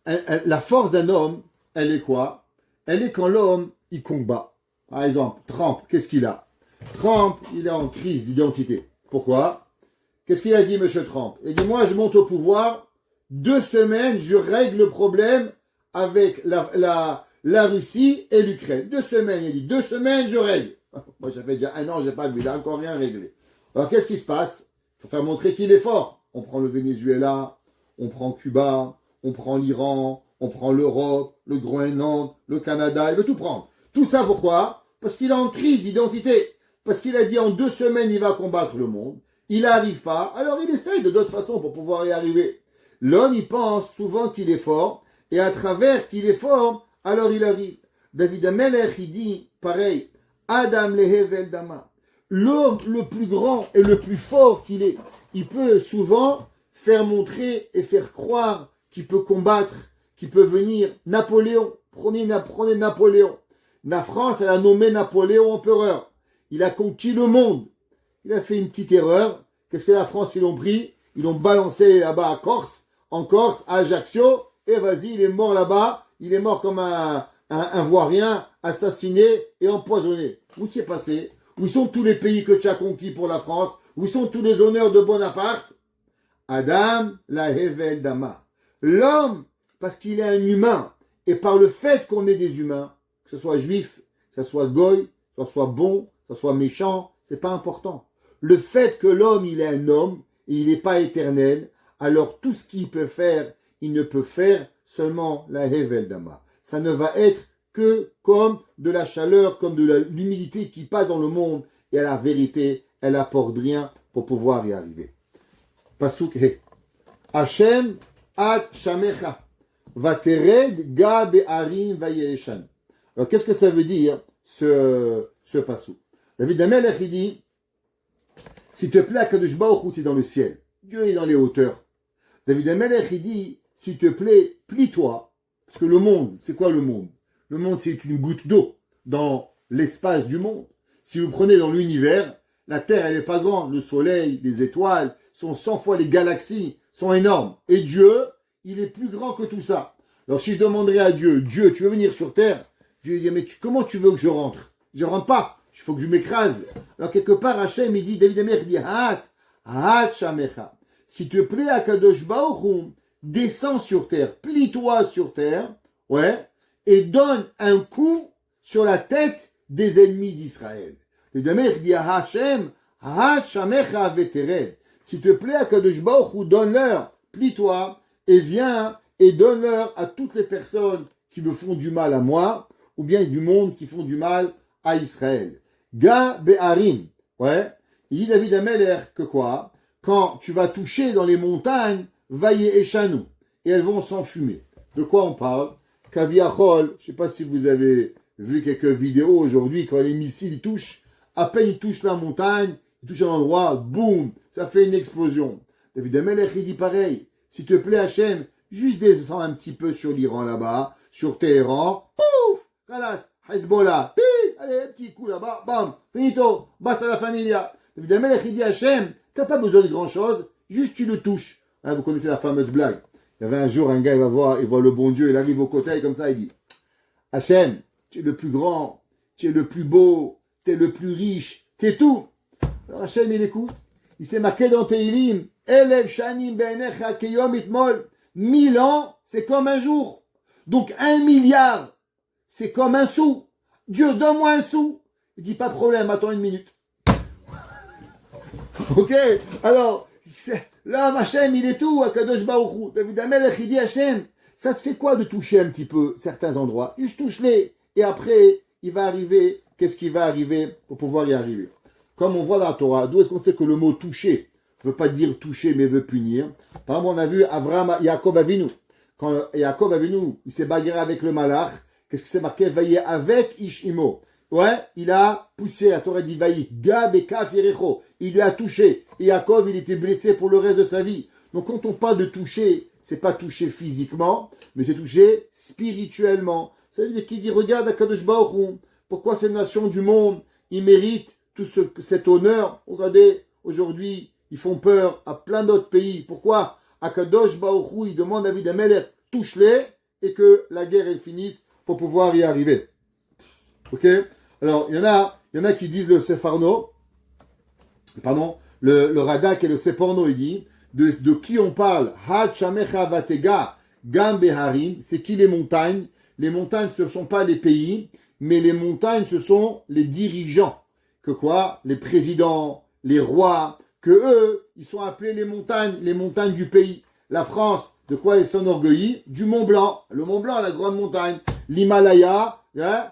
la force d'un homme, elle est quoi? Elle est quand l'homme il combat. Par exemple, Trump, qu'est-ce qu'il a? Trump, il est en crise d'identité. Pourquoi? Qu'est-ce qu'il a dit, monsieur Trump? Il a dit, moi, je monte au pouvoir, 2 semaines, je règle le problème avec la Russie et l'Ukraine. 2 semaines, il a dit, 2 semaines, je règle. Moi, ça fait déjà 1 an, j'ai pas vu, il a encore rien réglé. Alors, qu'est-ce qui se passe? Il faut faire montrer qu'il est fort. On prend le Venezuela, on prend Cuba, on prend l'Iran, on prend l'Europe, le Groenland, le Canada, il veut tout prendre. Tout ça pourquoi? Parce qu'il est en crise d'identité. Parce qu'il a dit en 2 semaines, il va combattre le monde. Il n'arrive pas, alors il essaye de d'autres façons pour pouvoir y arriver. L'homme, il pense souvent qu'il est fort, et à travers qu'il est fort, alors il arrive. David Amelech, il dit, pareil, Adam lehevel dama. L'homme le plus grand et le plus fort qu'il est, il peut souvent faire montrer et faire croire qu'il peut combattre, qu'il peut venir. Napoléon, prenez Napoléon. La France, elle a nommé Napoléon empereur. Il a conquis le monde. Il a fait une petite erreur. Qu'est-ce que la France, ils l'ont pris? Ils l'ont balancé là-bas à Corse, en Corse, à Ajaccio, et vas-y, il est mort là-bas. Il est mort comme un Voirien, assassiné et empoisonné. Où t'y es passé? Où sont tous les pays que tu as conquis pour la France? Où sont tous les honneurs de Bonaparte? Adam, la Hevel Dama. L'homme, parce qu'il est un humain, et par le fait qu'on est des humains, que ce soit juif, que ce soit goy, que ce soit bon, que ce soit méchant, c'est pas important. Le fait que l'homme, il est un homme, et il n'est pas éternel, alors tout ce qu'il peut faire, il ne peut faire seulement la Hevel Dama. Ça ne va être que comme de la chaleur, comme de l'humidité qui passe dans le monde, et à la vérité, elle apporte rien pour pouvoir y arriver. Pasuk He. Hashem ad shamecha. Vatered ga be'arim vayeshan. Alors, qu'est-ce que ça veut dire, ce pasuk? David Amelech, il dit, s'il te plaît, Kadosh Baruch Hu, tu es dans le ciel. Dieu est dans les hauteurs. David Amelech, il dit, s'il te plaît, plie-toi. Parce que le monde, c'est quoi le monde? Le monde, c'est une goutte d'eau dans l'espace du monde. Si vous prenez dans l'univers, la Terre, elle n'est pas grande. Le Soleil, les étoiles, sont 100 fois les galaxies, sont énormes. Et Dieu, il est plus grand que tout ça. Alors si je demanderais à Dieu, Dieu, tu veux venir sur Terre? Dieu lui dit, mais comment tu veux que je rentre? Je rentre pas. Il faut que je m'écrase. Alors quelque part, Hachem, il dit, David Amelech, il dit, Hat shamecha. S'il te plaît, Akadosh Baruch Hu, descends sur Terre, plie-toi sur Terre, ouais, et donne un coup sur la tête des ennemis d'Israël. David Amelech dit à Hachem, Hat shamecha vetered. S'il te plaît, Akadosh Baruch Hu, donne-leur, plie-toi, et viens et donne-leur à toutes les personnes qui me font du mal à moi, ou bien du monde qui font du mal à Israël. Ga be'arim, ouais, il dit David Amelech que quoi? Quand tu vas toucher dans les montagnes, vaillez échanou, et elles vont s'enfumer. De quoi on parle? Kaviachol, je ne sais pas si vous avez vu quelques vidéos aujourd'hui, quand les missiles ils touchent, à peine ils touchent la montagne, ils touchent un endroit, boum, ça fait une explosion. David Amelech, il dit pareil, s'il te plaît Hachem, juste descends un petit peu sur l'Iran là-bas, sur Téhéran, pouf, Kalas, Hezbollah, pif, allez, petit coup là-bas, bam, finito, basta la familia. David Amelech, il dit Hachem, t'as pas besoin de grand-chose, juste tu le touches. Hein, vous connaissez la fameuse blague. Il y avait un jour un gars, il voit le bon Dieu, il arrive au côté comme ça, il dit Hachem, tu es le plus grand, tu es le plus beau, tu es le plus riche, tu es tout. Alors Hachem, il écoute. Il s'est marqué dans Teilim, Elev Shanim Be'enecha Keyom Itmol. 1000 ans, c'est comme un jour. Donc 1 milliard, c'est comme un sou. Dieu, donne-moi un sou. Il dit pas de problème, attends une minute. Ok, alors, là, Hachem, il est tout, Akadosh Baruch Hu. David Amelech, il dit Hachem, ça te fait quoi de toucher un petit peu certains endroits? Juste touche-les. Et après, il va arriver, qu'est-ce qui va arriver pour pouvoir y arriver? Comme on voit dans la Torah, d'où est-ce qu'on sait que le mot toucher ne veut pas dire toucher, mais veut punir? Par exemple, on a vu Avraham, Yaakov Avinu. Quand Yaakov Avinu, il s'est bagarré avec le malach, qu'est-ce qui s'est marqué? Vaillé avec Ishimo. Ouais, il a poussé, la Torah dit Vaï, Gab et Kaf Yerecho. Il lui a touché. Et Yaakov, il était blessé pour le reste de sa vie. Donc quand on parle de toucher, c'est pas toucher physiquement, mais c'est toucher spirituellement. Ça veut dire qu'il dit, regarde Akadosh Baruch Hu, pourquoi ces nations du monde, ils méritent tout cet honneur. Regardez, aujourd'hui, ils font peur à plein d'autres pays. Pourquoi? Akadosh Baruch Hu, il demande à David Amelech, touche-les, et que la guerre, elle finisse pour pouvoir y arriver. Ok? Alors, il y en a qui disent le Sefarno, pardon, le Radak et le Seporno, il dit, de qui on parle? Ha Chamecha Vatega Gam Beharim, c'est qui les montagnes? Les montagnes, ce ne sont pas les pays, mais les montagnes, ce sont les dirigeants. Que quoi? Les présidents, les rois, que eux, ils sont appelés les montagnes du pays. La France, de quoi elle s'enorgueillit? Du Mont Blanc. Le Mont Blanc, la grande montagne. L'Himalaya, hein,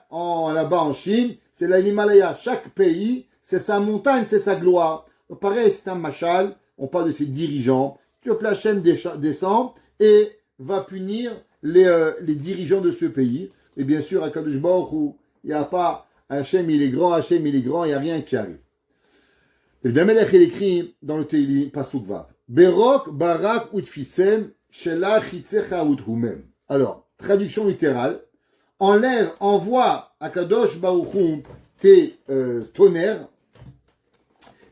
là-bas en Chine, c'est l'Himalaya. Chaque pays, c'est sa montagne, c'est sa gloire. Donc, pareil, c'est un machal. On parle de ses dirigeants. Tu veux que Hachem descend et va punir les dirigeants de ce pays. Et bien sûr, à Kadosh Baruch Hu, il n'y a pas Hachem, il est grand, il n'y a rien qui arrive. Et le Damelech, il écrit dans le Teilim, Pasuk Vav. Berok barak utfisem shela chitzecha uthumem. Alors, traduction littérale. Envoie à Kadosh Baruch Hu tes tonnerres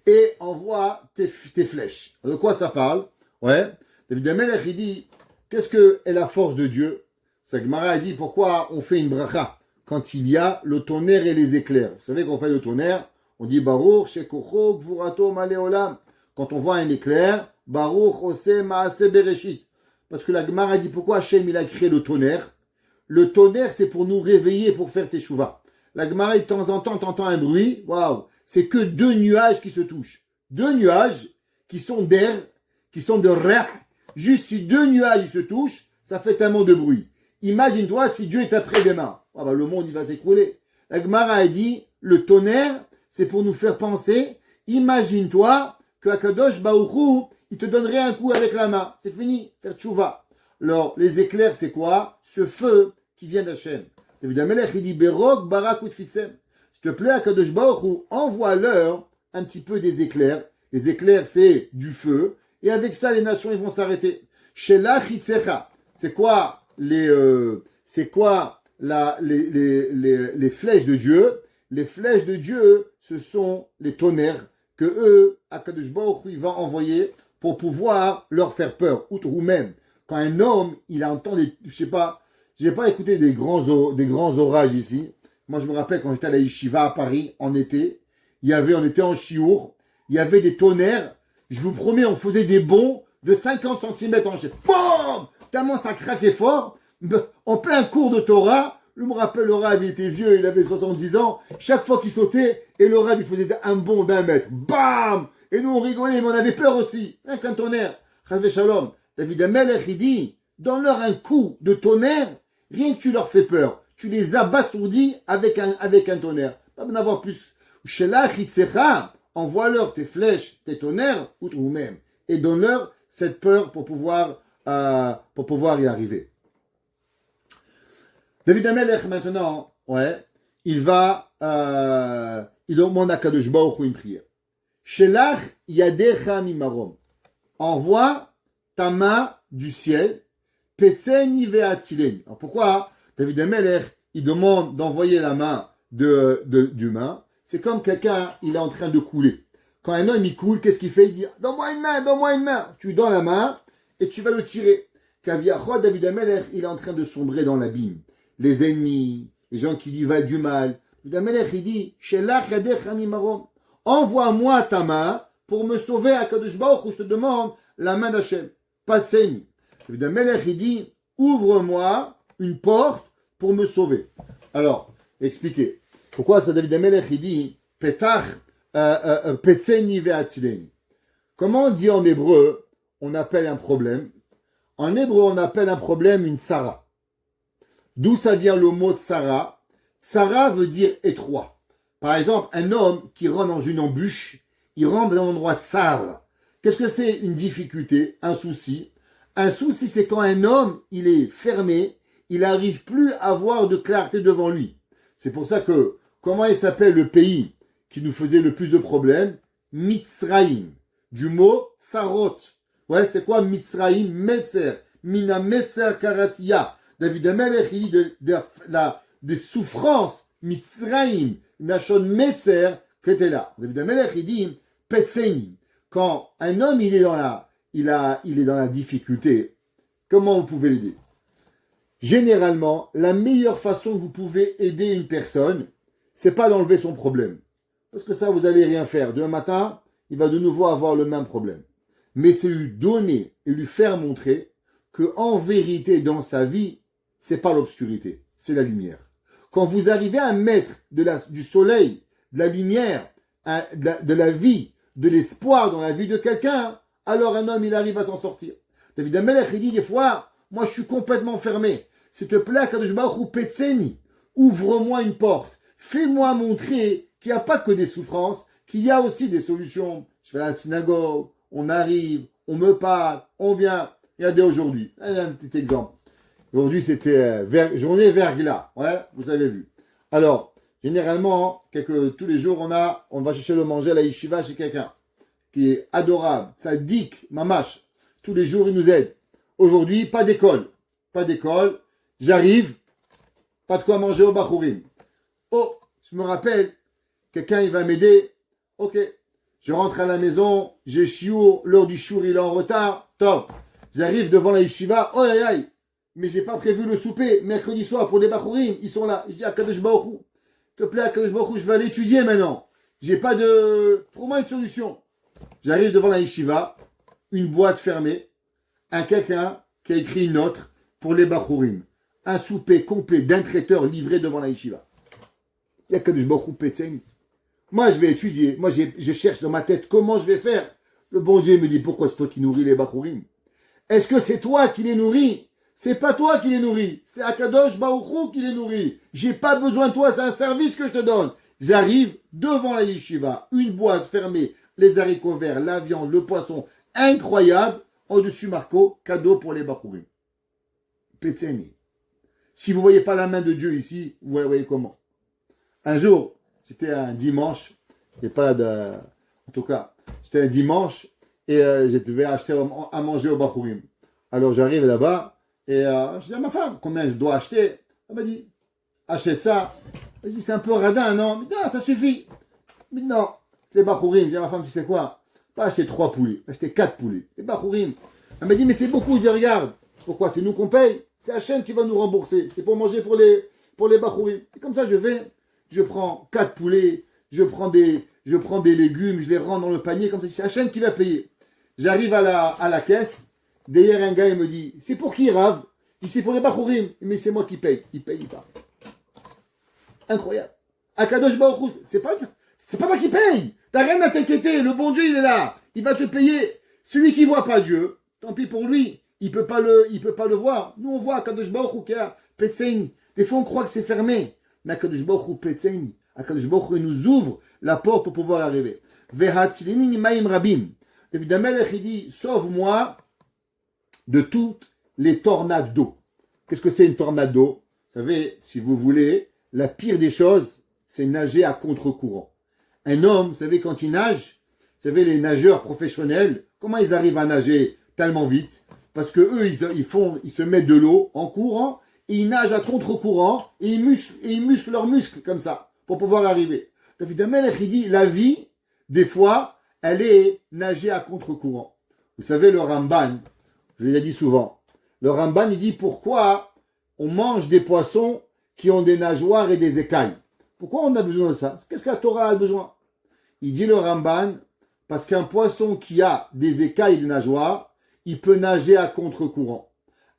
et envoie tes flèches. De quoi ça parle? Ouais. David Amelech, il dit, qu'est-ce que est la force de Dieu? C'est que Gemara a dit, pourquoi on fait une bracha quand il y a le tonnerre et les éclairs? Vous savez qu'on fait le tonnerre, on dit Baruch shekocho gvurato maleolam. Quand on voit un éclair, Baruch ose maase bereshit. Parce que la Gemara dit, pourquoi Hachem il a créé le tonnerre? Le tonnerre, c'est pour nous réveiller, pour faire teshuva. La Gemara, de temps en temps, t'entends un bruit, waouh, c'est que 2 nuages qui se touchent. 2 nuages qui sont d'air, qui sont de reh. Juste si 2 nuages se touchent, ça fait tellement de bruit. Imagine-toi si Dieu est après des mains. Ah bah, le monde, il va s'écrouler. La Gemara a dit, le tonnerre, c'est pour nous faire penser, imagine-toi que Akadosh Baruch Hu, il te donnerait un coup avec la main. C'est fini, faire tchouva. Alors, les éclairs, c'est quoi? Ce feu qui vient d'Hachem. Évidemment, il dit, Berok barak utfitsem. S'il te plaît, Akadosh Baruch Hu, envoie-leur un petit peu des éclairs. Les éclairs, c'est du feu. Et avec ça, les nations, ils vont s'arrêter. Shela chitzecha. C'est quoi les flèches de Dieu? Les flèches de Dieu, ce sont les tonnerres que eux, Akadosh Baruch Hu, il va envoyer pour pouvoir leur faire peur. Outre ou même, quand un homme, il entend des, je sais pas, j'ai pas écouté des grands orages ici. Moi, je me rappelle quand j'étais à la Yeshiva à Paris, en été, on était en chiour, il y avait des tonnerres. Je vous promets, on faisait des bonds de 50 cm en chef. Boum! Tellement ça craquait fort. En plein cours de Torah, je me rappelle, le Rav, il était vieux, il avait 70 ans. Chaque fois qu'il sautait, et le Rav, il faisait un bond d'1 mètre. Bam! Et nous, on rigolait, mais on avait peur aussi. Rien qu'un tonnerre. Chazvé Shalom. David Amelech, il dit, donne-leur un coup de tonnerre, rien que tu leur fais peur. Tu les abasourdis avec un tonnerre. Pas besoin d'avoir plus. Shelach itzecha, envoie-leur tes flèches, tes tonnerres, ou même. Et donne-leur cette peur pour pouvoir y arriver. David Amelech, maintenant, il demande à Kadosh Baruch Hu une prière. Shelach yadecha mimarom. Envoie ta main du ciel. Petzeni ve'atzileni. Alors pourquoi David Amelech, il demande d'envoyer la main d'humain? C'est comme quelqu'un, il est en train de couler. Quand un homme il coule, qu'est-ce qu'il fait? Il dit, donne-moi une main, donne-moi une main. Tu lui donnes la main et tu vas le tirer. Kaviachot, David Amelech, il est en train de sombrer dans l'abîme. Les ennemis, les gens qui lui veulent du mal. David Amelech, il dit, Shelach yadecha mimarom. Envoie-moi ta main pour me sauver à Kadosh Baruch Hu, je te demande la main d'Hachem. Pas de saigne. David Amelech, il dit, ouvre-moi une porte pour me sauver. Alors, expliquez. Pourquoi ça, David Amelech, il dit, Petach, Petzeni ve'atzileni. Comment on dit en hébreu, on appelle un problème? En hébreu, on appelle un problème une tsara. D'où ça vient le mot tsara? Tsara veut dire étroit. Par exemple, un homme qui rentre dans une embûche, il rentre dans un endroit tsar. Qu'est-ce que c'est une difficulté? Un souci. Un souci, c'est quand un homme, il est fermé, il n'arrive plus à avoir de clarté devant lui. C'est pour ça que, comment il s'appelle le pays qui nous faisait le plus de problèmes? Mitzraïm. Du mot sarot. Ouais, c'est quoi Mitzraïm? Metzer. Mina Metzer Karatia. David Amelech, il dit des souffrances. Mitzraïm. Nashon Metzer, qui était là. David Amelech, il dit Petzeni. Quand un homme, il est dans la difficulté, comment vous pouvez l'aider? Généralement, la meilleure façon que vous pouvez aider une personne, c'est pas d'enlever son problème. Parce que ça, vous allez rien faire. Demain matin, il va de nouveau avoir le même problème. Mais c'est lui donner et lui faire montrer que, en vérité, dans sa vie, c'est pas l'obscurité, c'est la lumière. Quand vous arrivez à mettre du soleil, de la lumière, de la vie, de l'espoir dans la vie de quelqu'un, alors un homme, il arrive à s'en sortir. David Amelech, il dit des fois, moi je suis complètement fermé. S'il te plaît, Kadosh Baruch Hu Petzeni, ouvre-moi une porte. Fais-moi montrer qu'il n'y a pas que des souffrances, qu'il y a aussi des solutions. Je vais à la synagogue, on arrive, on me parle, on vient. Regardez aujourd'hui, un petit exemple. Aujourd'hui, c'était journée verglas. Ouais, vous avez vu. Alors, généralement, tous les jours, on va chercher le manger à la yeshiva chez quelqu'un qui est adorable, tzaddik, mamash. Tous les jours, il nous aide. Aujourd'hui, pas d'école. Pas d'école. J'arrive, pas de quoi manger au Bachurim. Oh, je me rappelle, quelqu'un, il va m'aider. Ok. Je rentre à la maison, j'ai chiour, l'heure du chiour, il est en retard. Top. J'arrive devant la yeshiva. Oh, aïe, aïe. Mais j'ai pas prévu le souper mercredi soir pour les Bachurim. Ils sont là. Je dis à Kadosh Baruch Hu, s'il te plaît, Kadosh Baruch Hu, je vais aller étudier maintenant. J'ai pas trouve-moi une solution. J'arrive devant la yeshiva, une boîte fermée, quelqu'un qui a écrit une note pour les Bachurim. Un souper complet d'un traiteur livré devant la yeshiva. Il y a Kadosh Baruch Hu Petzeni. Moi, je vais étudier. Moi, je cherche dans ma tête comment je vais faire. Le bon Dieu me dit, pourquoi c'est toi qui nourris les Bachurim? Est-ce que c'est toi qui les nourris? C'est pas toi qui les nourris, c'est Akadosh Baruch Hu qui les nourrit. J'ai pas besoin de toi, c'est un service que je te donne. J'arrive devant la yeshiva, une boîte fermée, les haricots verts, la viande, le poisson, incroyable. Au-dessus, Marco, cadeau pour les Bachurim. Petzeni. Si vous voyez pas la main de Dieu ici, vous la voyez comment? Un jour, c'était un dimanche, et pas là en tout cas, c'était un dimanche, et je devais acheter à manger au Bachurim. Alors j'arrive là-bas, et je dis à ma femme, combien je dois acheter? Elle m'a dit, achète ça. Je dis, c'est un peu radin, non? Mais non, ça suffit. Mais non, c'est les Bachurim. Je dis à ma femme, tu sais quoi? Pas acheter 3 poulets, acheter 4 poulets. Les Bachurim. Elle m'a dit, mais c'est beaucoup. Je dis, regarde, pourquoi? C'est nous qu'on paye. C'est Hachem qui va nous rembourser. C'est pour manger pour les Bachurim. Et comme ça, je prends 4 poulets, je prends des légumes, je les rends dans le panier, comme ça, c'est Hachem qui va payer. J'arrive à la caisse. Derrière un gars, il me dit, c'est pour qui, Rav? Il dit, c'est pour les Bachurim. Mais c'est moi qui paye. Il paye pas. Incroyable. Akadosh Baruch Hu, c'est pas toi qui paye. T'as rien à t'inquiéter. Le bon Dieu, il est là. Il va te payer. Celui qui voit pas Dieu, tant pis pour lui. Il peut pas le voir. Nous, on voit Akadosh Baruch Hu qui a Petzeni. Des fois, on croit que c'est fermé. Mais Akadosh Baruch Hu Petzeni. Akadosh Baruch Hu, il nous ouvre la porte pour pouvoir arriver. Vehatzilini maim rabim. David Amelech, il dit, sauve-moi de toutes les tornades d'eau. Qu'est-ce que c'est une tornade d'eau? Vous savez, si vous voulez, la pire des choses, c'est nager à contre-courant. Un homme, vous savez, quand il nage, vous savez, les nageurs professionnels, comment ils arrivent à nager tellement vite? Parce que eux, ils se mettent de l'eau en courant, et ils nagent à contre-courant, et ils musclent leurs muscles comme ça, pour pouvoir arriver. David Amelech, il dit, la vie, des fois, elle est nager à contre-courant. Vous savez, le Ramban, je l'ai dit souvent, le Ramban, il dit, pourquoi on mange des poissons qui ont des nageoires et des écailles? Pourquoi on a besoin de ça? Qu'est-ce que la Torah a besoin? Il dit le Ramban, parce qu'un poisson qui a des écailles et des nageoires, il peut nager à contre-courant.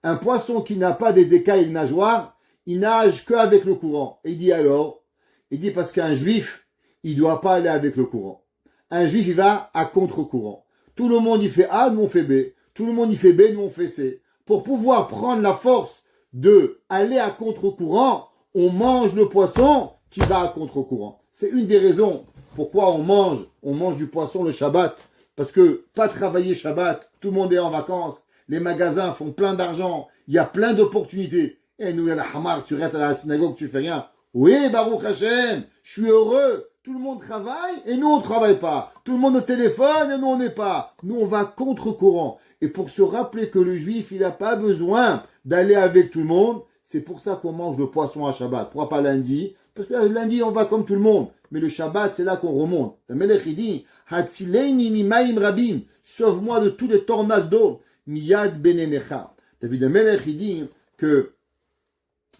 Un poisson qui n'a pas des écailles et des nageoires, il nage qu'avec le courant. Et il dit alors, il dit parce qu'un juif, il ne doit pas aller avec le courant. Un juif, il va à contre-courant. Tout le monde, il fait A, nous on fait B. Tout le monde, il fait B, nous on fait C. Pour pouvoir prendre la force de aller à contre-courant, on mange le poisson qui va à contre-courant. C'est une des raisons pourquoi on mange du poisson le Shabbat. Parce que pas travailler Shabbat, tout le monde est en vacances, les magasins font plein d'argent, il y a plein d'opportunités. Et nous, il y a la hamar, tu restes à la synagogue, tu fais rien. Oui, Baruch Hashem, je suis heureux. Tout le monde travaille et nous on ne travaille pas. Tout le monde au téléphone et nous on n'est pas. Nous on va contre-courant. Et pour se rappeler que le juif, il n'a pas besoin d'aller avec tout le monde, c'est pour ça qu'on mange le poisson à Shabbat. Pourquoi pas lundi? Parce que lundi, on va comme tout le monde. Mais le Shabbat, c'est là qu'on remonte. Le Melech, il dit, Hatzileini mimaim rabim, sauve-moi de tous les tornades d'eau. Miyad benenecha. David le Melech, il dit que,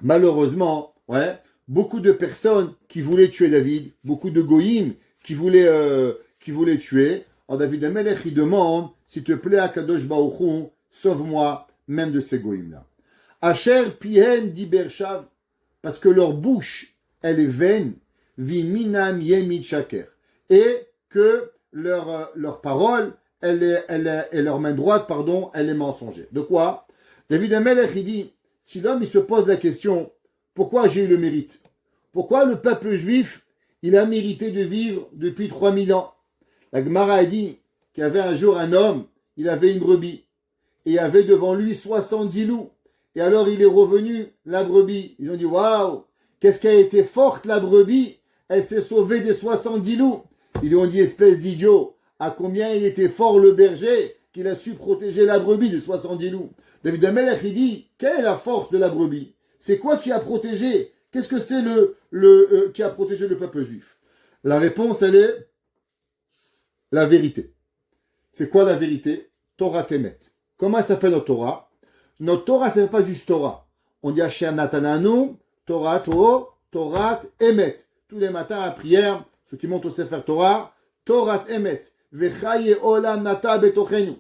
malheureusement, beaucoup de personnes qui voulaient tuer David, beaucoup de goïms qui voulaient tuer. Alors David le Melech, il demande, s'il te plaît, Akadosh Baruch Hu, sauve-moi même de ces goïms-là. Asher pihen di bershav, parce que leur bouche, elle est vaine, viminam yemit shaker, et que leur parole, et leur main droite, pardon, elle est mensongère. De quoi? David Amelech, il dit, si l'homme, il se pose la question, pourquoi j'ai eu le mérite? Pourquoi le peuple juif, il a mérité de vivre depuis 3000 ans? La Gemara a dit qu'il y avait un jour un homme, il avait une brebis, et il avait devant lui 70 loups. Et alors il est revenu, la brebis. Ils ont dit, waouh, qu'est-ce qu'elle a été forte la brebis? Elle s'est sauvée des 70 loups. Ils lui ont dit, espèce d'idiot, à combien il était fort le berger qu'il a su protéger la brebis des 70 loups. David Amelech, il dit, quelle est la force de la brebis? C'est quoi qui a protégé? Qu'est-ce que c'est qui a protégé le peuple juif? La réponse, elle est la vérité. C'est quoi la vérité? Torah Temet. Comment elle s'appelle notre Torah? Notre Torah, ce n'est pas juste Torah. On dit Asher Natananu, Torah, Torah, Emet. Tous les matins à prière, ceux qui montent au Sefer Torah, Torah Emet. Vechaye Olam Nata Betochenu.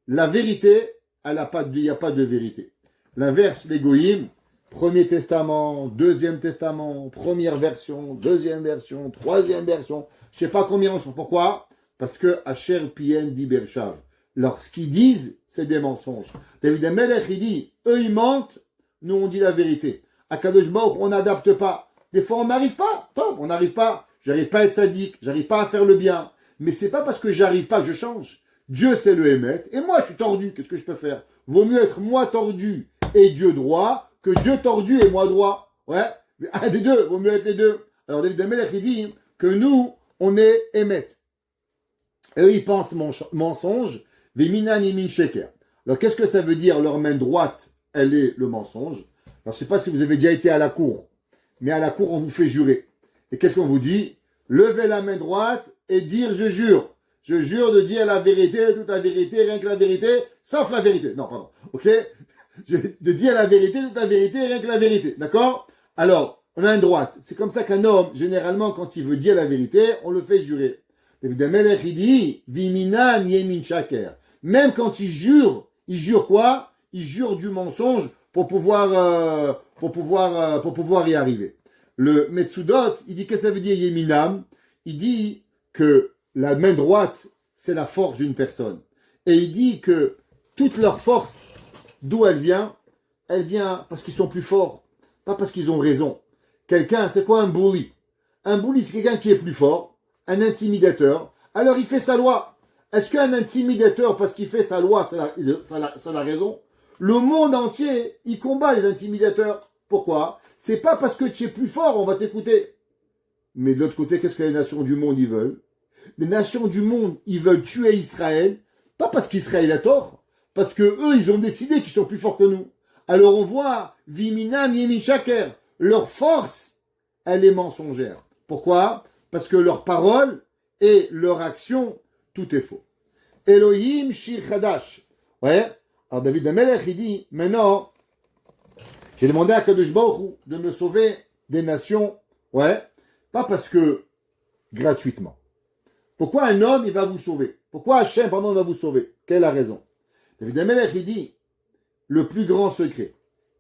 La vérité, il n'y a pas de vérité. L'inverse, les goyim, Premier Testament, Deuxième Testament, première version, deuxième version, troisième version. Je ne sais pas combien on sont. Pourquoi? Parce que Asher Pien di Bershav. Lorsqu'ils disent, c'est des mensonges. David Amelech, il dit, eux ils mentent, nous on dit la vérité. À Kadosh Baruch, on n'adapte pas. Des fois on n'arrive pas, top, on n'arrive pas. J'arrive pas à être sadique, j'arrive pas à faire le bien. Mais c'est pas parce que j'arrive pas que je change. Dieu c'est le émet, et moi je suis tordu, qu'est-ce que je peux faire? Vaut mieux être moi tordu et Dieu droit, que Dieu tordu et moi droit. Ouais, un des deux, vaut mieux être les deux. Alors David Amelech, il dit que nous, on est émet. Et eux ils pensent mensonge. Veminan yemin sheker. Alors qu'est-ce que ça veut dire? Leur main droite, elle est le mensonge. Alors je ne sais pas si vous avez déjà été à la cour, mais à la cour on vous fait jurer. Et qu'est-ce qu'on vous dit? Levez la main droite et dire je jure. Je jure de dire la vérité, toute la vérité, rien que la vérité, sauf la vérité. Non, pardon. Ok? De dire la vérité, toute la vérité, rien que la vérité. D'accord? Alors, on a une droite. C'est comme ça qu'un homme, généralement, quand il veut dire la vérité, on le fait jurer. David Amelech, il dit, Viminam yemin shaker. Même quand il jure quoi? Il jure du mensonge pour pouvoir y arriver. Le Metsudot, il dit qu'est-ce que ça veut dire Yeminam? Il dit que la main droite, c'est la force d'une personne. Et il dit que toute leur force, d'où elle vient? Elle vient parce qu'ils sont plus forts, pas parce qu'ils ont raison. Quelqu'un, c'est quoi un bully? Un bully, c'est quelqu'un qui est plus fort, un intimidateur. Alors il fait sa loi. Est-ce qu'un intimidateur, parce qu'il fait sa loi, ça a la raison? Le monde entier, il combat les intimidateurs. Pourquoi? C'est pas parce que tu es plus fort, on va t'écouter. Mais de l'autre côté, qu'est-ce que les nations du monde, ils veulent? Les nations du monde, ils veulent tuer Israël, pas parce qu'Israël a tort, parce que eux, ils ont décidé qu'ils sont plus forts que nous. Alors on voit, Viminam Yemin Shaker, leur force, elle est mensongère. Pourquoi? Parce que leur parole et leur action, tout est faux. Elohim Shir Chadash. Ouais. Alors David Amelech, il dit, maintenant, j'ai demandé à Kadosh Baruch Hu de me sauver des nations. Ouais. Pas parce que gratuitement. Pourquoi un homme, il va vous sauver? Pourquoi Hachem, pardon, il va vous sauver? Quelle est la raison? David Amelech, il dit, le plus grand secret.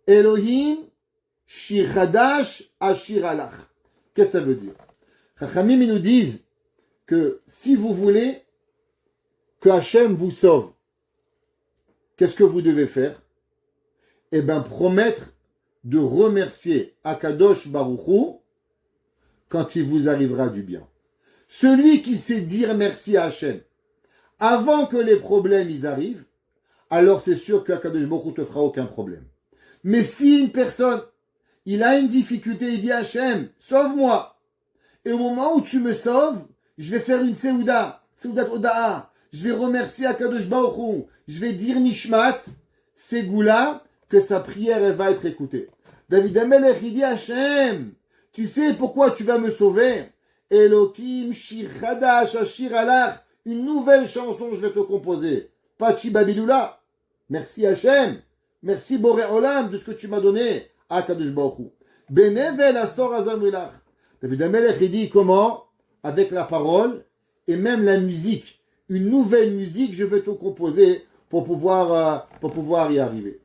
Elohim Shir Chadash Ashir Alach. Qu'est-ce que ça veut dire? Chachamim, ils nous disent que si vous voulez que Hachem vous sauve, qu'est-ce que vous devez faire? Eh bien, promettre de remercier Akadosh Baruch Hu quand il vous arrivera du bien. Celui qui sait dire merci à Hachem avant que les problèmes ils arrivent, alors c'est sûr qu'Akadosh Baruch Hu te fera aucun problème. Mais si une personne, il a une difficulté, il dit Hachem, sauve-moi. Et au moment où tu me sauves, je vais faire une Seudat Oda'a. Je vais remercier Akadosh Baruch Hu. Je vais dire Nishmat, Ségoula, que sa prière elle va être écoutée. David Amelech, il dit Hachem, tu sais pourquoi tu vas me sauver? Elohim Shir Chadash Ashir Alach, une nouvelle chanson je vais te composer. Pachi Babiloula. Merci Hachem. Merci Boré Olam de ce que tu m'as donné. Akadosh Baruch Hu. Benevel Asor Azamrilach. David Amelech, il dit comment? Avec la parole et même la musique. Une nouvelle musique, je vais te composer pour pouvoir y arriver.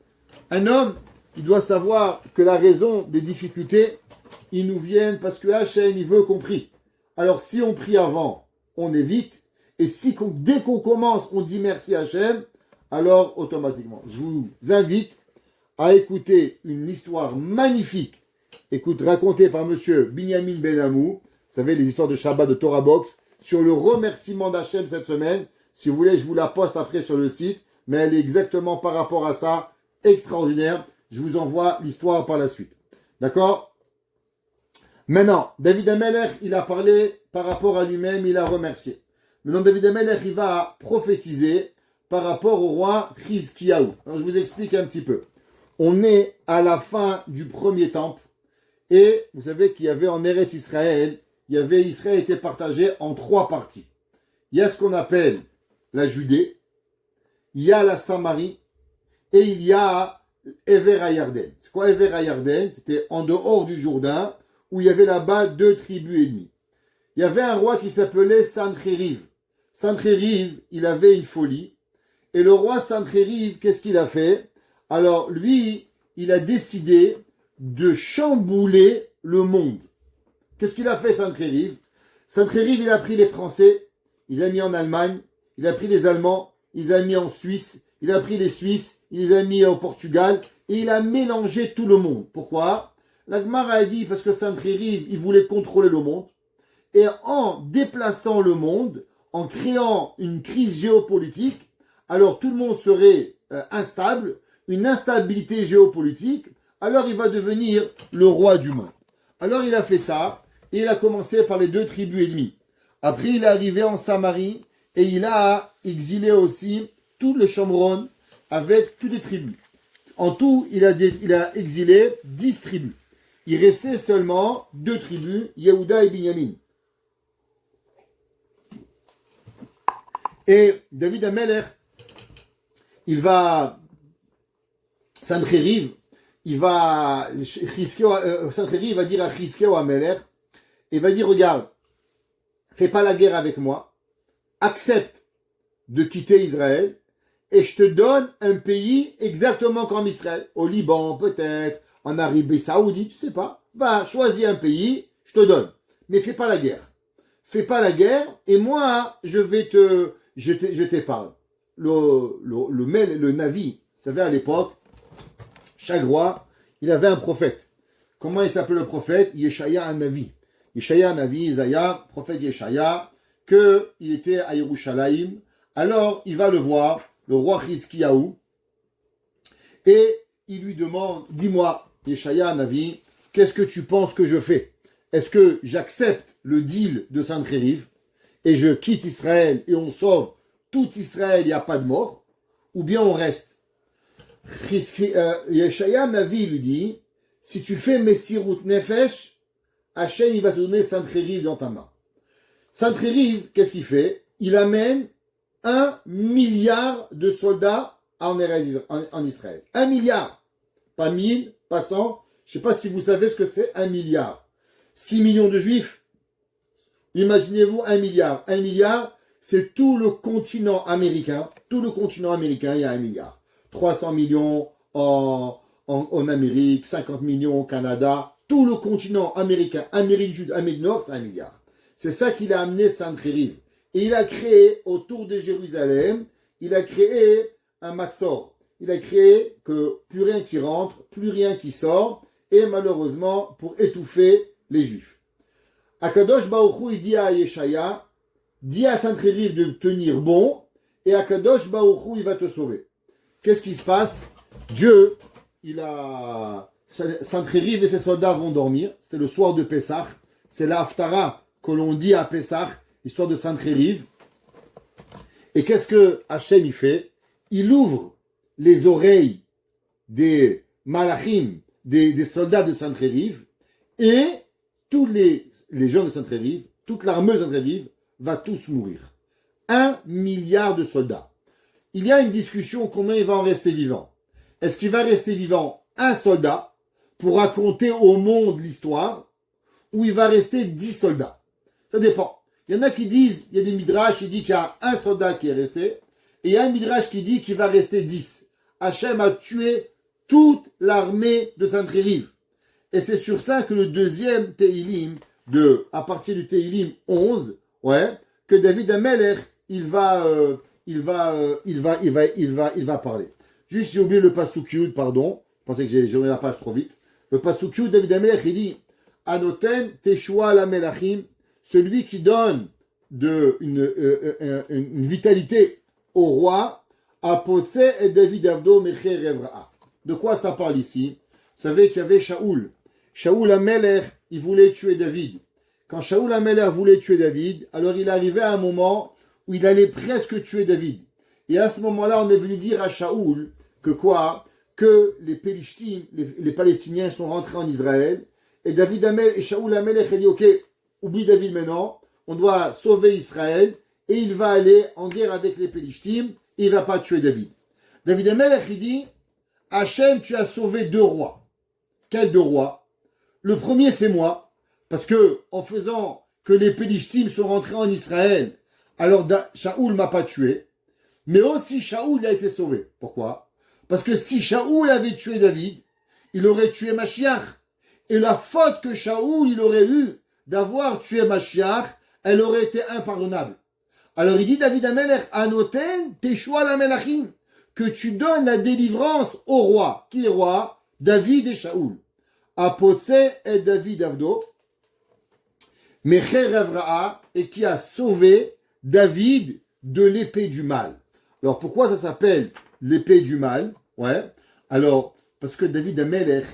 Un homme, il doit savoir que la raison des difficultés, ils nous viennent parce que Hachem, il veut qu'on prie. Alors si on prie avant, on évite. Et si dès qu'on commence, on dit merci Hachem, alors automatiquement. Je vous invite à écouter une histoire magnifique. Racontée par monsieur Binyamin Benamou. Vous savez, les histoires de Shabbat de Torah Box. Sur le remerciement d'Hachem cette semaine. Si vous voulez, je vous la poste après sur le site. Mais elle est exactement par rapport à ça. Extraordinaire. Je vous envoie l'histoire par la suite. D'accord? Maintenant, David Amelech, il a parlé par rapport à lui-même, il a remercié. Maintenant, David Amelech, il va prophétiser par rapport au roi Chizkiyahu. Alors, je vous explique un petit peu. On est à la fin du premier temple. Et vous savez qu'il y avait en Eretz Israël, Israël était partagé en 3 parties. Il y a ce qu'on appelle la Judée, il y a la Samarie, et il y a Ever HaYarden. C'est quoi Ever HaYarden? C'était en dehors du Jourdain, où il y avait là-bas 2 tribus et demie. Il y avait un roi qui s'appelait Sancheriv. Sancheriv, il avait une folie. Et le roi Sancheriv, qu'est-ce qu'il a fait? Alors, lui, il a décidé de chambouler le monde. Qu'est-ce qu'il a fait, Sancheriv? Sancheriv, il a pris les Français, il les a mis en Allemagne, il a pris les Allemands, il les a mis en Suisse, il a pris les Suisses, il les a mis au Portugal, et il a mélangé tout le monde. Pourquoi? La Gemara a dit, parce que Sancheriv, il voulait contrôler le monde, et en déplaçant le monde, en créant une crise géopolitique, alors tout le monde serait instable, une instabilité géopolitique, alors il va devenir le roi du monde. Alors il a fait ça, et il a commencé par les 2 tribus et demie. Après il est arrivé en Samarie, et il a exilé aussi tout le Shomron avec toutes les tribus. En tout, il a exilé 10 tribus. Il restait seulement 2 tribus, Yehuda et Binyamin. Et David Amelech, Sancheriv, Sancheriv va dire à Chizkiyahu Amelech, il va dire, regarde, fais pas la guerre avec moi, accepte de quitter Israël, et je te donne un pays exactement comme Israël, au Liban peut-être, en Arabie Saoudite, tu sais pas, va, choisis un pays, je te donne, mais fais pas la guerre. Fais pas la guerre, et moi, je t'épargne. Le Navi, vous savez, à l'époque, chaque roi, il avait un prophète. Comment il s'appelait le prophète? Yeshaya un Navi. Yeshaya un Navi, Isaiah, prophète Yeshaya, qu'il était à Yerushalayim. Alors, il va le voir, le roi Chizkiyahu, et il lui demande, dis-moi, Yeshaya Navi, qu'est-ce que tu penses que je fais? Est-ce que j'accepte le deal de Sancheriv et je quitte Israël et on sauve tout Israël, il n'y a pas de mort? Ou bien on reste? Yeshaya Navi lui dit, si tu fais Messirut Nefesh, Hachem il va te donner Sancheriv dans ta main. Sancheriv, qu'est-ce qu'il fait? Il amène 1 milliard de soldats en Israël. 1 milliard. Pas 1000, pas 100. Je ne sais pas si vous savez ce que c'est 1 milliard. 6 millions de juifs. Imaginez-vous 1 milliard. 1 milliard, c'est tout le continent américain. Tout le continent américain, il y a 1 milliard. 300 millions en Amérique, 50 millions au Canada. Tout le continent américain, Amérique du Sud, Amérique du Nord, c'est 1 milliard. C'est ça qu'il a amené Sancheriv. Et il a créé, autour de Jérusalem, il a créé un matzor. Il a créé que plus rien qui rentre, plus rien qui sort, et malheureusement, pour étouffer les Juifs. Akadosh Baruch Hu, il dit à Yeshaya, dis à Sancheriv de tenir bon, et Akadosh Baruch Hu, il va te sauver. Qu'est-ce qui se passe? Dieu, Sancheriv et ses soldats vont dormir. C'était le soir de Pessah. C'est la Haftara que l'on dit à Pessah, histoire de Sancheriv. Et qu'est-ce que Hachem il fait? Il ouvre les oreilles des malachim, des soldats de Sancheriv, et tous les gens de Sancheriv, toute l'armée de Sancheriv, va tous mourir. 1 milliard de soldats. Il y a une discussion, combien il va en rester vivant? Est-ce qu'il va rester vivant un soldat pour raconter au monde l'histoire, ou il va rester 10 soldats? Ça dépend. Il y en a qui disent, il y a des midrash qui disent qu'il y a un soldat qui est resté, et il y a un midrash qui dit qu'il va rester 10. Hachem a tué toute l'armée de Sancheriv. Et c'est sur ça que le deuxième Teilim, à partir du Teilim 11, que David Amelech, il va parler. Juste, j'ai oublié le Pasuk Yud, pardon. Je pensais que j'ai tourné la page trop vite. Le Pasuk Yud, David Amelech, il dit, Anoten Teshua la Melachim, celui qui donne une vitalité au roi, Apotse et David Avdo Mecher Revra'a. De quoi ça parle ici? Vous savez qu'il y avait Shaoul. Shaoul Amelech, il voulait tuer David. Quand Shaoul Amelech voulait tuer David, alors il arrivait à un moment où il allait presque tuer David. Et à ce moment-là, on est venu dire à Shaoul que quoi? Que les Pélishtim, les Palestiniens sont rentrés en Israël. Et David Amelech et Shaoul Amelech a dit, ok, oublie David maintenant, on doit sauver Israël. Et il va aller en guerre avec les Pélishtim. Et il ne va pas tuer David. David Amelech, il dit, Hachem, tu as sauvé 2 rois. Quels 2 rois? Le premier, c'est moi. Parce que, en faisant que les Pélishtim sont rentrés en Israël, alors Shaoul ne m'a pas tué. Mais aussi, Shaoul a été sauvé. Pourquoi? Parce que si Shaoul avait tué David, il aurait tué Mashiach. Et la faute que Shaoul il aurait eue d'avoir tué Mashiach, elle aurait été impardonnable. Alors il dit David Amelech, Anoten Teshua la Melachim, que tu donnes la délivrance au roi. Qui est roi? David et Shaoul. Apotse et David Avdo, Mecher Revra'a, et qui a sauvé David de l'épée du mal. Alors pourquoi ça s'appelle l'épée du mal? Alors, parce que David Amelech,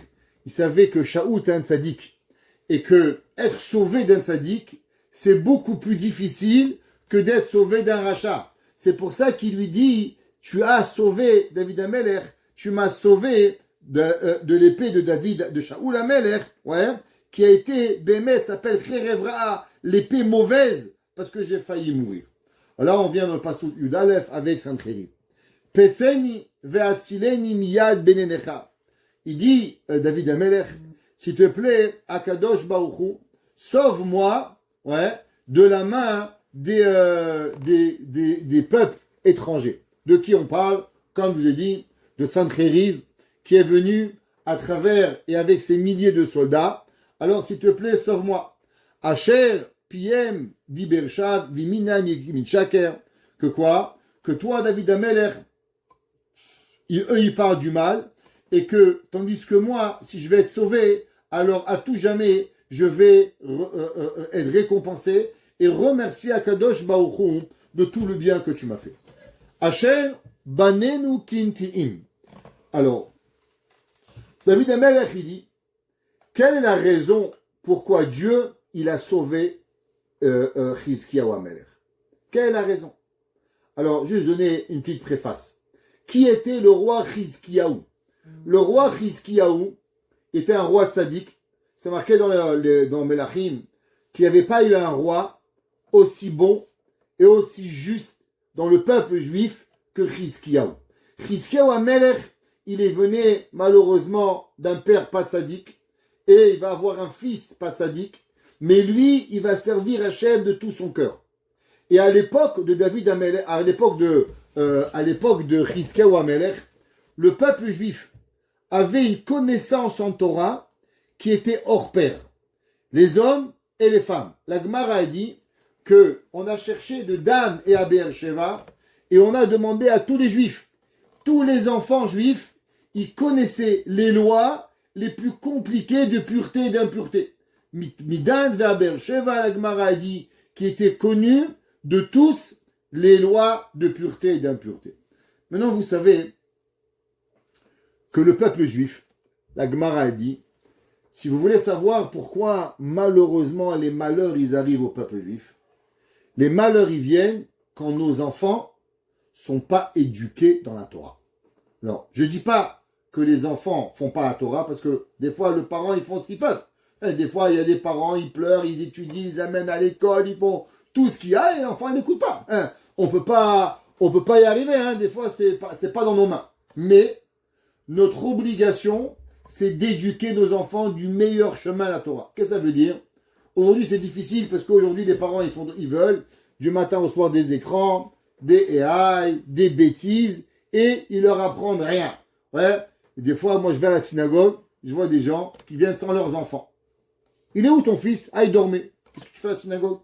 il savait que Shaoul était un tzaddik, et que être sauvé d'un tzaddik, c'est beaucoup plus difficile que d'être sauvé d'un rachat. C'est pour ça qu'il lui dit, tu as sauvé David Amelech, tu m'as sauvé de l'épée de David, de Shaoul Amelech, qui a été, Bémet, s'appelle Cherevra, l'épée mauvaise, parce que j'ai failli mourir. Alors on vient dans le Pasuk Yud Aleph avec Sancheriv. Petzeni ve'atzileni miyad benenecha. Il dit, David Amelech, s'il te plaît, Akadosh Baruch Hu, sauve-moi, de la main des peuples étrangers. De qui on parle? Comme je vous ai dit, de Sancheriv, qui est venu à travers et avec ses milliers de soldats. Alors, s'il te plaît, sauve-moi. Asher, Piem, Dibershav, Vimina, Shaker. Que quoi? Que toi, David Amelech, eux, ils parlent du mal. Et que, tandis que moi, si je vais être sauvé, alors à tout jamais, je vais être récompensé et remercier Akadosh Baruch Hu de tout le bien que tu m'as fait. Asher, Banenu Kintiim. Alors, David Amelech, il dit, quelle est la raison pourquoi Dieu, il a sauvé Chizkiyahu Amelech? Quelle est la raison? Alors, juste donner une petite préface. Qui était le roi Chizkiyahu? Le roi Chizkiyahu était un roi tzaddik. C'est marqué dans Melachim qu'il n'y avait pas eu un roi aussi bon et aussi juste dans le peuple juif que Chizkiyahu. Chizkiyahu Amelech, il est venu malheureusement d'un père pas tzaddik et il va avoir un fils pas tzaddik, mais lui, il va servir Hachem de tout son cœur. Et à l'époque de David Amelech, à l'époque de Chizkiyahu Amelech, le peuple juif avait une connaissance en Torah qui était hors pair. Les hommes et les femmes. La Gemara a dit qu'on a cherché de Dan et à Beersheva et on a demandé à tous les juifs, tous les enfants juifs, ils connaissaient les lois les plus compliquées de pureté et d'impureté. Midan et à Beersheva, la Gemara a dit, qui étaient connus de tous les lois de pureté et d'impureté. Maintenant, vous savez que le peuple juif, la Gemara a dit, si vous voulez savoir pourquoi malheureusement les malheurs ils arrivent au peuple juif, les malheurs ils viennent quand nos enfants sont pas éduqués dans la Torah. Alors, je dis pas que les enfants font pas la Torah parce que des fois les parents ils font ce qu'ils peuvent. Et des fois il y a des parents ils pleurent, ils étudient, ils amènent à l'école, ils font tout ce qu'il y a et l'enfant il n'écoute pas. On peut pas y arriver. Des fois c'est pas dans nos mains. Mais notre obligation, c'est d'éduquer nos enfants du meilleur chemin à la Torah. Qu'est-ce que ça veut dire? Aujourd'hui, c'est difficile parce qu'aujourd'hui, les parents, ils veulent du matin au soir des écrans, des AI, des bêtises, et ils leur apprennent rien. Ouais. Et des fois, moi, je vais à la synagogue, je vois des gens qui viennent sans leurs enfants. Il est où ton fils? Ah, il dormait. Qu'est-ce que tu fais à la synagogue?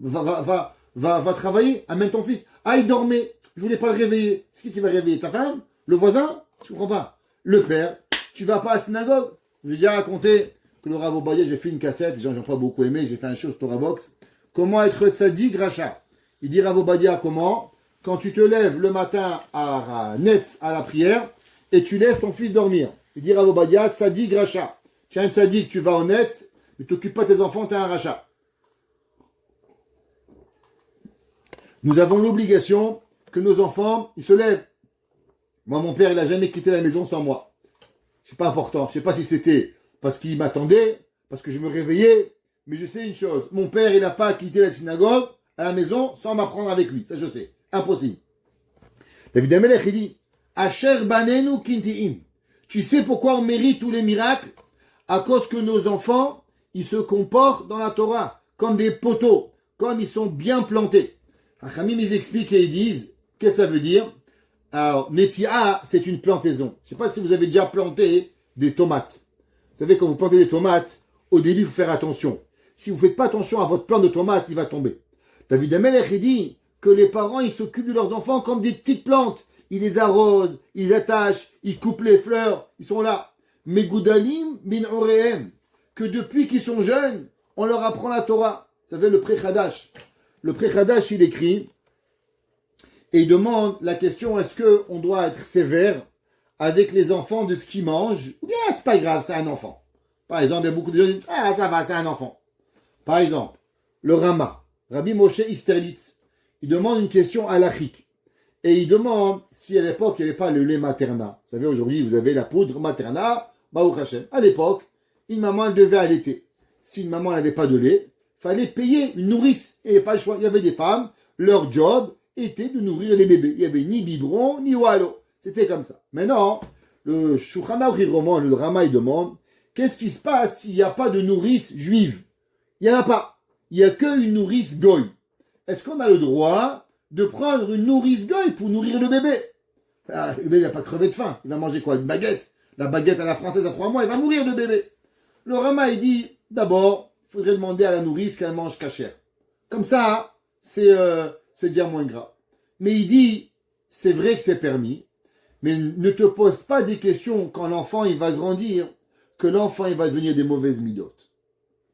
Va travailler, amène ton fils. Ah, il dormait. Je voulais pas le réveiller. C'est qui va réveiller? Ta femme? Le voisin? Je comprends pas. Le père, tu vas pas à la synagogue? Je vais déjà raconter que le Rav Obadia, j'ai fait une cassette, les gens n'ont pas beaucoup aimé, j'ai fait un show sur Torah Box. Comment être tzaddik racha? Il dit Rav Obadia comment? Quand tu te lèves le matin à Netz à la prière et tu laisses ton fils dormir. Il dit Rav Obadia, tzaddik racha. Tu es un tzaddik, tu vas au Netz, ne t'occupes pas de tes enfants, tu es un racha. Nous avons l'obligation que nos enfants, ils se lèvent. Moi, mon père, il n'a jamais quitté la maison sans moi. C'est pas important. Je sais pas si c'était parce qu'il m'attendait, parce que je me réveillais, mais je sais une chose. Mon père, il n'a pas quitté la synagogue à la maison sans m'apprendre avec lui. Ça, je sais. Impossible. David Amelech, il dit, Asher banenu kintiim. Tu sais pourquoi on mérite tous les miracles? À cause que nos enfants, ils se comportent dans la Torah comme des poteaux, comme ils sont bien plantés. Hachamim, ils expliquent et ils disent, qu'est-ce que ça veut dire? Alors, Netia, c'est une plantaison. Je ne sais pas si vous avez déjà planté des tomates. Vous savez, quand vous plantez des tomates, au début, il faut faire attention. Si vous ne faites pas attention à votre plant de tomates, il va tomber. David Amelech, il dit que les parents, ils s'occupent de leurs enfants comme des petites plantes. Ils les arrosent, ils les attachent, ils coupent les fleurs, ils sont là. Mais Goudalim min Orehem, que depuis qu'ils sont jeunes, on leur apprend la Torah. Vous savez, le Pré-Khadash. Le Pré-Khadash, il écrit... Et il demande la question, est-ce qu'on doit être sévère avec les enfants de ce qu'ils mangent? Ou bien c'est pas grave, c'est un enfant. Par exemple, il y a beaucoup de gens qui disent, ah ça va, c'est un enfant. Par exemple, le Rama, Rabbi Moshe Isterlitz, il demande une question halachique. Et il demande si à l'époque il n'y avait pas le lait materna. Vous savez, aujourd'hui vous avez la poudre materna, Baruch Hashem. À l'époque, une maman elle devait allaiter. Si une maman n'avait pas de lait, il fallait payer une nourrice. Et il n'y avait pas le choix. Il y avait des femmes, leur job était de nourrir les bébés. Il n'y avait ni biberon, ni wallo. C'était comme ça. Maintenant, le Shulchan Aruch Roman, le Rama, il demande, qu'est-ce qui se passe s'il n'y a pas de nourrice juive? Il n'y en a pas. Il n'y a qu'une nourrice goy. Est-ce qu'on a le droit de prendre une nourrice goy pour nourrir le bébé? Le bébé n'a pas crevé de faim. Il va manger quoi? Une baguette. La baguette à la française à 3 mois, il va mourir le bébé. Le Rama, il dit, d'abord, il faudrait demander à la nourrice qu'elle mange cachère. Comme ça, c'est déjà moins grave. Mais il dit, c'est vrai que c'est permis, mais ne te pose pas des questions quand l'enfant il va grandir, que l'enfant il va devenir des mauvaises midotes.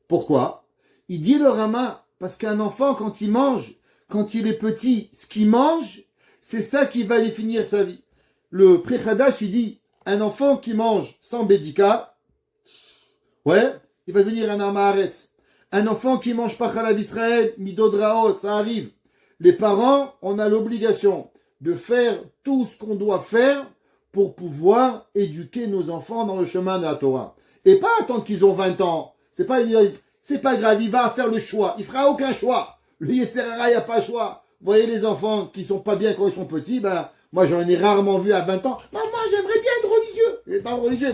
Pourquoi? Il dit le Rama, parce qu'un enfant quand il mange, quand il est petit, ce qu'il mange, c'est ça qui va définir sa vie. Le Pré-Khadash il dit, un enfant qui mange sans bédika, ouais, il va devenir un amaretz. Un enfant qui mange pas Chalav Israël, midodraot, ça arrive. Les parents, on a l'obligation de faire tout ce qu'on doit faire pour pouvoir éduquer nos enfants dans le chemin de la Torah. Et pas attendre qu'ils ont 20 ans. C'est pas grave, il va faire le choix. Il fera aucun choix. Le Yetzer Hara, il n'y a pas le choix. Vous voyez les enfants qui sont pas bien quand ils sont petits, ben, moi j'en ai rarement vu à 20 ans. Maman, j'aimerais bien être religieux. Il n'est pas religieux,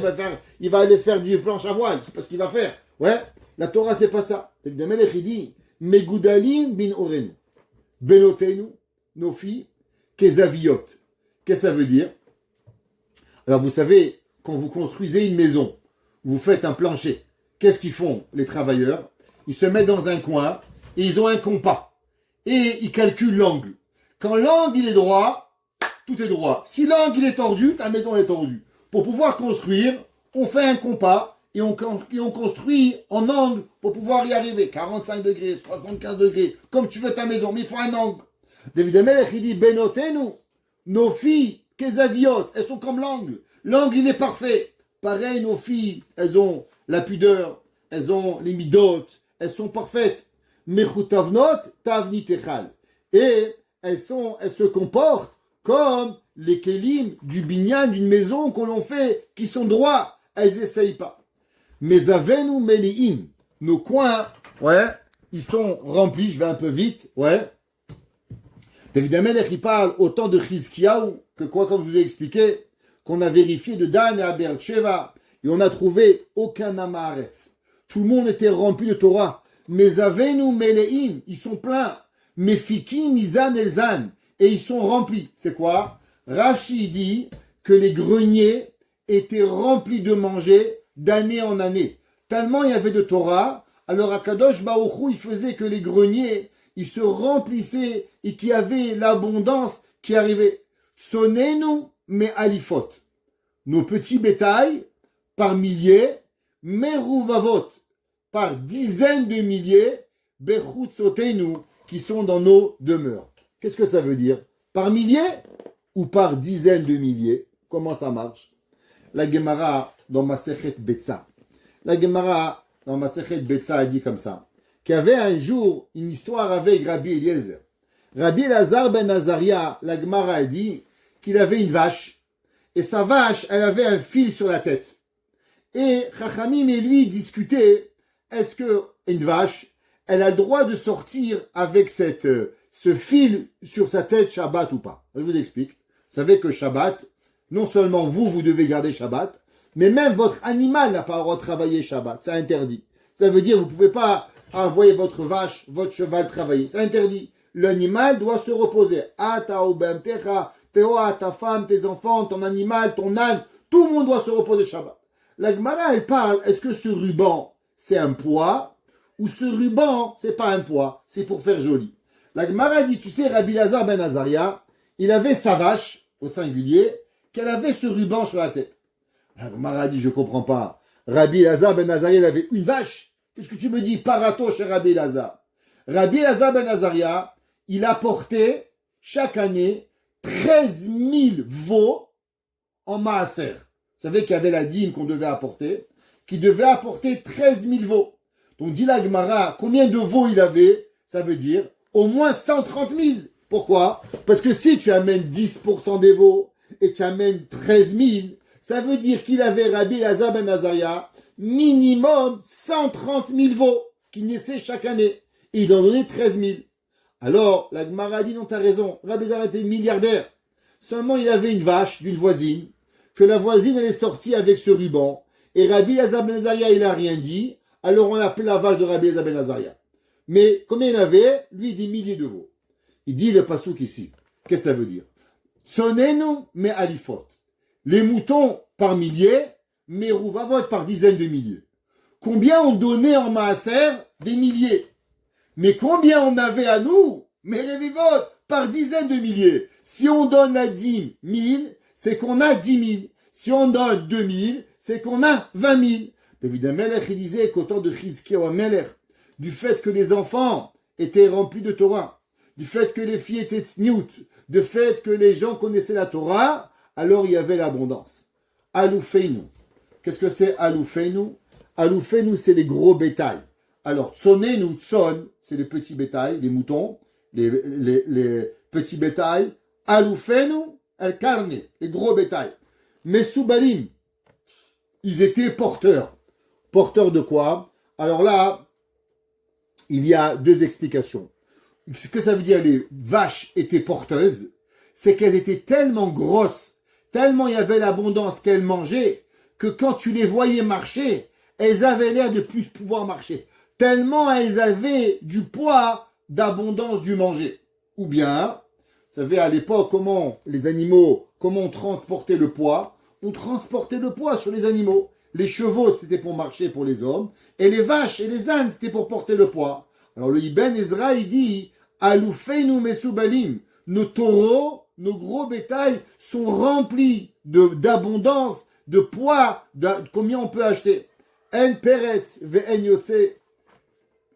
il va aller faire du planche à voile. C'est pas ce qu'il va faire. Ouais, la Torah c'est pas ça. Il dit, Megoudalim bin Orenu. Benotenu, nos filles, Kezaviot. Qu'est-ce que ça veut dire? Alors vous savez, quand vous construisez une maison, vous faites un plancher. Qu'est-ce qu'ils font, les travailleurs? Ils se mettent dans un coin et ils ont un compas. Et ils calculent l'angle. Quand l'angle il est droit, tout est droit. Si l'angle il est tordu, ta maison est tordue. Pour pouvoir construire, on fait un compas et on construit en angle pour pouvoir y arriver. 45 degrés, 75 degrés, comme tu veux ta maison, mais il faut un angle. David Amelech, il dit, Benotenu, nos filles, Kezaviot, elles sont comme l'angle. L'angle, il est parfait. Pareil, nos filles, elles ont la pudeur, elles ont les midot, elles sont parfaites. Mechutavnot, tavnitechal. Et elles se comportent comme les kelim du binyan, d'une maison que l'on fait, qui sont droits. Elles n'essayent pas. Mais avenu meliim, nos coins, ouais, ils sont remplis, je vais un peu vite, ouais. David Amelech, il parle autant de Chizkiyahu que quoi, comme je vous ai expliqué, qu'on a vérifié de Dan et à Beersheva, et on n'a trouvé aucun Amaretz. Tout le monde était rempli de Torah. Mais avenu meleim, ils sont pleins. Mefikim mizan elzan, et ils sont remplis. C'est quoi? Rashi dit que les greniers étaient remplis de manger d'année en année. Tellement il y avait de Torah, alors Akadosh Baruch Hu, il faisait que les greniers, ils se remplissaient et qu'il y avait l'abondance qui arrivait. Sonnez-nous, mais alifot. Nos petits bétails, par milliers, meruvavot, par dizaines de milliers, bechutzotenu, qui sont dans nos demeures. Qu'est-ce que ça veut dire? Par milliers ou par dizaines de milliers? Comment ça marche? La Gemara dans Masechet Betsa. La Gemara dans Masechet Betsa, elle dit comme ça, qu'il y avait un jour une histoire avec Rabbi Eliezer. Rabbi Elazar ben Azaria, la Gemara dit qu'il avait une vache, et sa vache, elle avait un fil sur la tête. Et Chachamim et lui discutaient, est-ce que une vache, elle a le droit de sortir avec ce fil sur sa tête Shabbat ou pas? Je vous explique. Vous savez que Shabbat, non seulement vous devez garder Shabbat, mais même votre animal n'a pas le droit de travailler Shabbat. C'est interdit. Ça veut dire que vous ne pouvez pas envoyer votre vache, votre cheval travailler. C'est interdit. L'animal doit se reposer. Ta femme, tes enfants, ton animal, ton âne, tout le monde doit se reposer Shabbat. La Gemara, elle parle, est-ce que ce ruban, c'est un poids, ou ce ruban, c'est pas un poids, c'est pour faire joli. La Gemara dit, tu sais, Rabbi Elazar ben Azaria, il avait sa vache, au singulier, qu'elle avait ce ruban sur la tête. La Gemara dit, je comprends pas. Rabbi Elazar ben Azaria, il avait une vache. Qu'est-ce que tu me dis, parato chez Rabbi Elazar? Rabbi Elazar ben Azaria, il apportait chaque année 13 000 veaux en maaser. Vous savez qu'il y avait la dîme qu'on devait apporter, qui devait apporter 13 000 veaux. Donc dit la Gemara, combien de veaux il avait? Ça veut dire au moins 130 000. Pourquoi? Parce que si tu amènes 10% des veaux et tu amènes 13 000, ça veut dire qu'il avait Rabbi Elazar ben Azaria minimum 130 000 veaux qui naissaient chaque année. Et il en donnait 13 000. Alors, la Gemara dit non, t'as raison, Rabbi Elazar était milliardaire. Seulement, il avait une vache d'une voisine, que la voisine, elle est sortie avec ce ruban. Et Rabbi Elazar ben Azaria, il n'a rien dit. Alors, on l'appelait la vache de Rabbi Elazar ben Azaria. Mais, combien il avait? Lui, des milliers de veaux. Il dit le pasouk ici. Qu'est-ce que ça veut dire? Sonnez-nous, mais alifot. Les moutons par milliers, mais rouvavot par dizaines de milliers. Combien on donnait en maaser? Des milliers. Mais combien on avait à nous? Mais révivot par dizaines de milliers. Si on donne à 10 000, c'est qu'on a 10 000. Si on donne 2 000, c'est qu'on a 20 000. David Amelech, il disait qu'au temps de Chizkiyahu Amelech, du fait que les enfants étaient remplis de Torah, du fait que les filles étaient tsniout, du fait que les gens connaissaient la Torah, alors il y avait l'abondance. Aloufeinu. Qu'est-ce que c'est Aloufeinu? Aloufeinu, c'est les gros bétails. Alors, Tsonenu, Tson, c'est les petits bétails, les moutons, les petits bétails. Aloufeinu, El Carne, les gros bétails. Mesoubalim, ils étaient porteurs. Porteurs de quoi? Alors là, il y a deux explications. Ce que ça veut dire, les vaches étaient porteuses, c'est qu'elles étaient tellement grosses, tellement il y avait l'abondance qu'elles mangeaient, que quand tu les voyais marcher, elles avaient l'air de plus pouvoir marcher. Tellement elles avaient du poids d'abondance du manger. Ou bien, vous savez à l'époque comment les animaux, comment on transportait le poids? On transportait le poids sur les animaux. Les chevaux, c'était pour marcher pour les hommes, et les vaches et les ânes, c'était pour porter le poids. Alors le Ibn Ezra, il dit, Aloufeinu mesoubalim, nos taureaux, nos gros bétails sont remplis d'abondance, de poids, combien on peut acheter. En peretz ve'en yotze,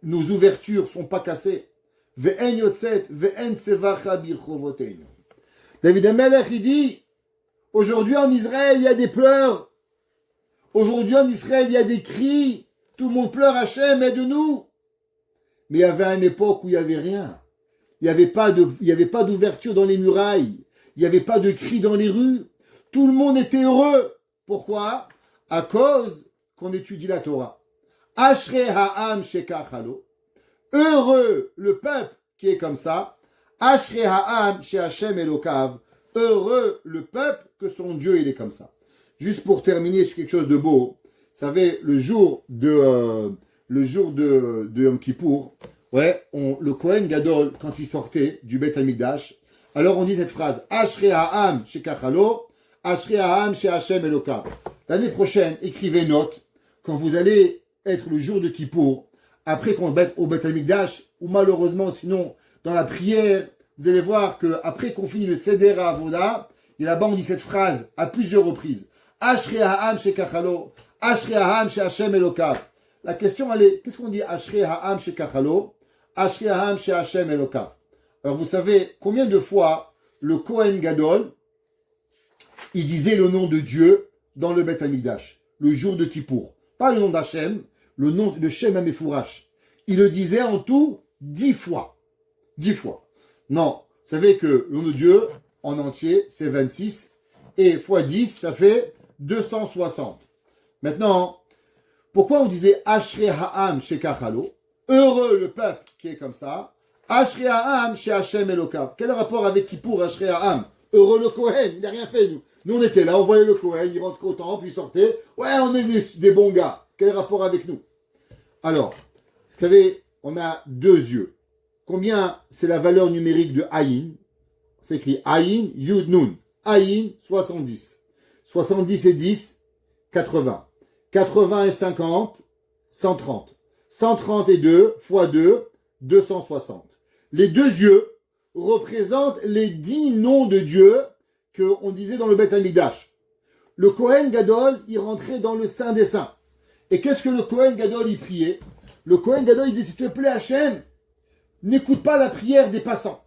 nos ouvertures sont pas cassées. Ve'en yotzet ve'en tsevacha birchovoteinu. David Amelech, il dit, aujourd'hui en Israël, il y a des pleurs. Aujourd'hui en Israël, il y a des cris. Tout le monde pleure, Hachem, aide-nous. Mais il y avait une époque où il n'y avait rien. Il n'y avait pas d'ouverture dans les murailles. Il n'y avait pas de cris dans les rues. Tout le monde était heureux. Pourquoi? À cause qu'on étudie la Torah. Ashrei ha'am shekachalo. Heureux le peuple qui est comme ça. Ashrei ha'am she Hashem Elokav. Heureux le peuple que son Dieu il est comme ça. Juste pour terminer sur quelque chose de beau. Vous savez, le jour de Yom Kippour, ouais, le Kohen Gadol, quand il sortait du Beth Amikdash, alors on dit cette phrase, Ashrei ha'am shekachalo, Ashrei ha'am she Hashem Elokav. L'année prochaine, écrivez note, quand vous allez être le jour de Kippour, après qu'on va être au Beth Amikdash, ou malheureusement, sinon, dans la prière, vous allez voir qu'après qu'on finit le Seder Avoda, et là-bas on dit cette phrase à plusieurs reprises, Ashrei ha'am shekachalo, Ashrei ha'am she Hashem Elokav. La question, elle est, qu'est-ce qu'on dit Ashrei ha'am shekachalo, Ashrei ha'am she Hashem Elokav. Alors vous savez combien de fois le Kohen Gadol, il disait le nom de Dieu dans le Beth Amikdash, le jour de Kippour. Pas le nom d'Hachem, le nom de Shem HaMefourash. Il le disait en tout 10 fois. 10 fois. Non, vous savez que le nom de Dieu, en entier, c'est 26. Et fois 10, ça fait 260. Maintenant, pourquoi on disait Ashrei ha'am shekachalo? Heureux le peuple qui est comme ça. Ashrei ha'am she Hashem Elokav. Quel rapport avec Kippour, Ashrei ha'am? Heureux le Kohen, il n'a rien fait, nous. Nous, on était là, on voyait le Kohen, il rentre au temple, il sortait. Ouais, on est des bons gars. Quel rapport avec nous? Alors, vous savez, on a deux yeux. Combien c'est la valeur numérique de Ayin? C'est écrit Ayin, Yud, Nun. Ayin, 70. 70 et 10, 80. 80 et 50, 130. 130 et 2, fois 2, 260. Les deux yeux représentent les 10 noms de Dieu qu'on disait dans le Beth Amikdash. Le Kohen Gadol, il rentrait dans le Saint des Saints. Et qu'est-ce que le Kohen Gadol, il priait? Le Kohen Gadol, il disait, s'il te plaît, Hachem, n'écoute pas la prière des passants.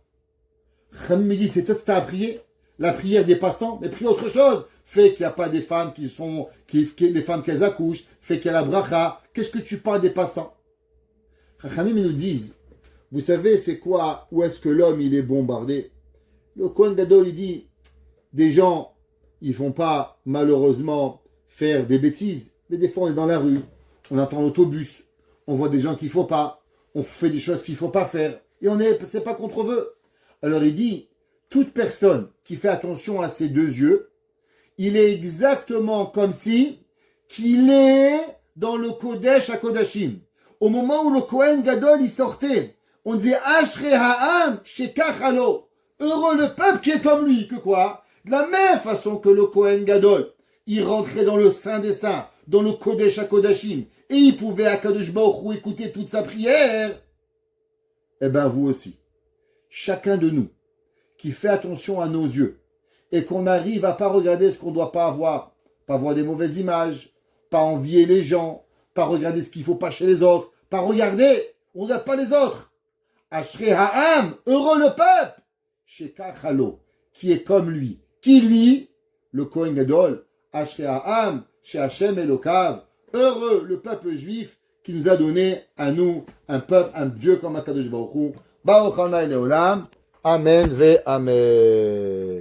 Khamim me dit, c'est ça que tu as à prier? La prière des passants? Mais prie autre chose. Fait qu'il n'y a pas des femmes des femmes qu'elles accouchent. Fait qu'il y a la bracha. Qu'est-ce que tu parles des passants? Khamim nous disent, vous savez, c'est quoi? Où est-ce que l'homme, il est bombardé? Le Kohen Gadol, il dit, des gens, ils font pas, malheureusement, faire des bêtises. Mais des fois, on est dans la rue, on attend l'autobus, on voit des gens qu'il faut pas, on fait des choses qu'il faut pas faire, et c'est pas contre eux. Alors il dit, toute personne qui fait attention à ses deux yeux, il est exactement comme si qu'il est dans le Kodesh à Kodashim. Au moment où le Kohen Gadol il sortait, on disait Ashrei ha'am shekachalo. Heureux le peuple qui est comme lui, que quoi? De la même façon que le Kohen Gadol, il rentrait dans le Saint des Saints, dans le Kodesh à Kodashim, et il pouvait à Kadosh Baruch Hu écouter toute sa prière. Eh bien vous aussi, chacun de nous, qui fait attention à nos yeux, et qu'on arrive à pas regarder ce qu'on ne doit pas voir des mauvaises images, pas envier les gens, pas regarder ce qu'il ne faut pas chez les autres, pas regarder, on ne regarde pas les autres. Ashrei ha'am, heureux le peuple, shekachalo, qui est comme lui. Qui lui? Le Kohen Gadol, Ashrei ha'am she'Hashem Elokav. Heureux le peuple juif qui nous a donné à nous un peuple, un Dieu comme Akadosh Baruch Hu. Baruch Hanai Leolam. Amen ve Amen.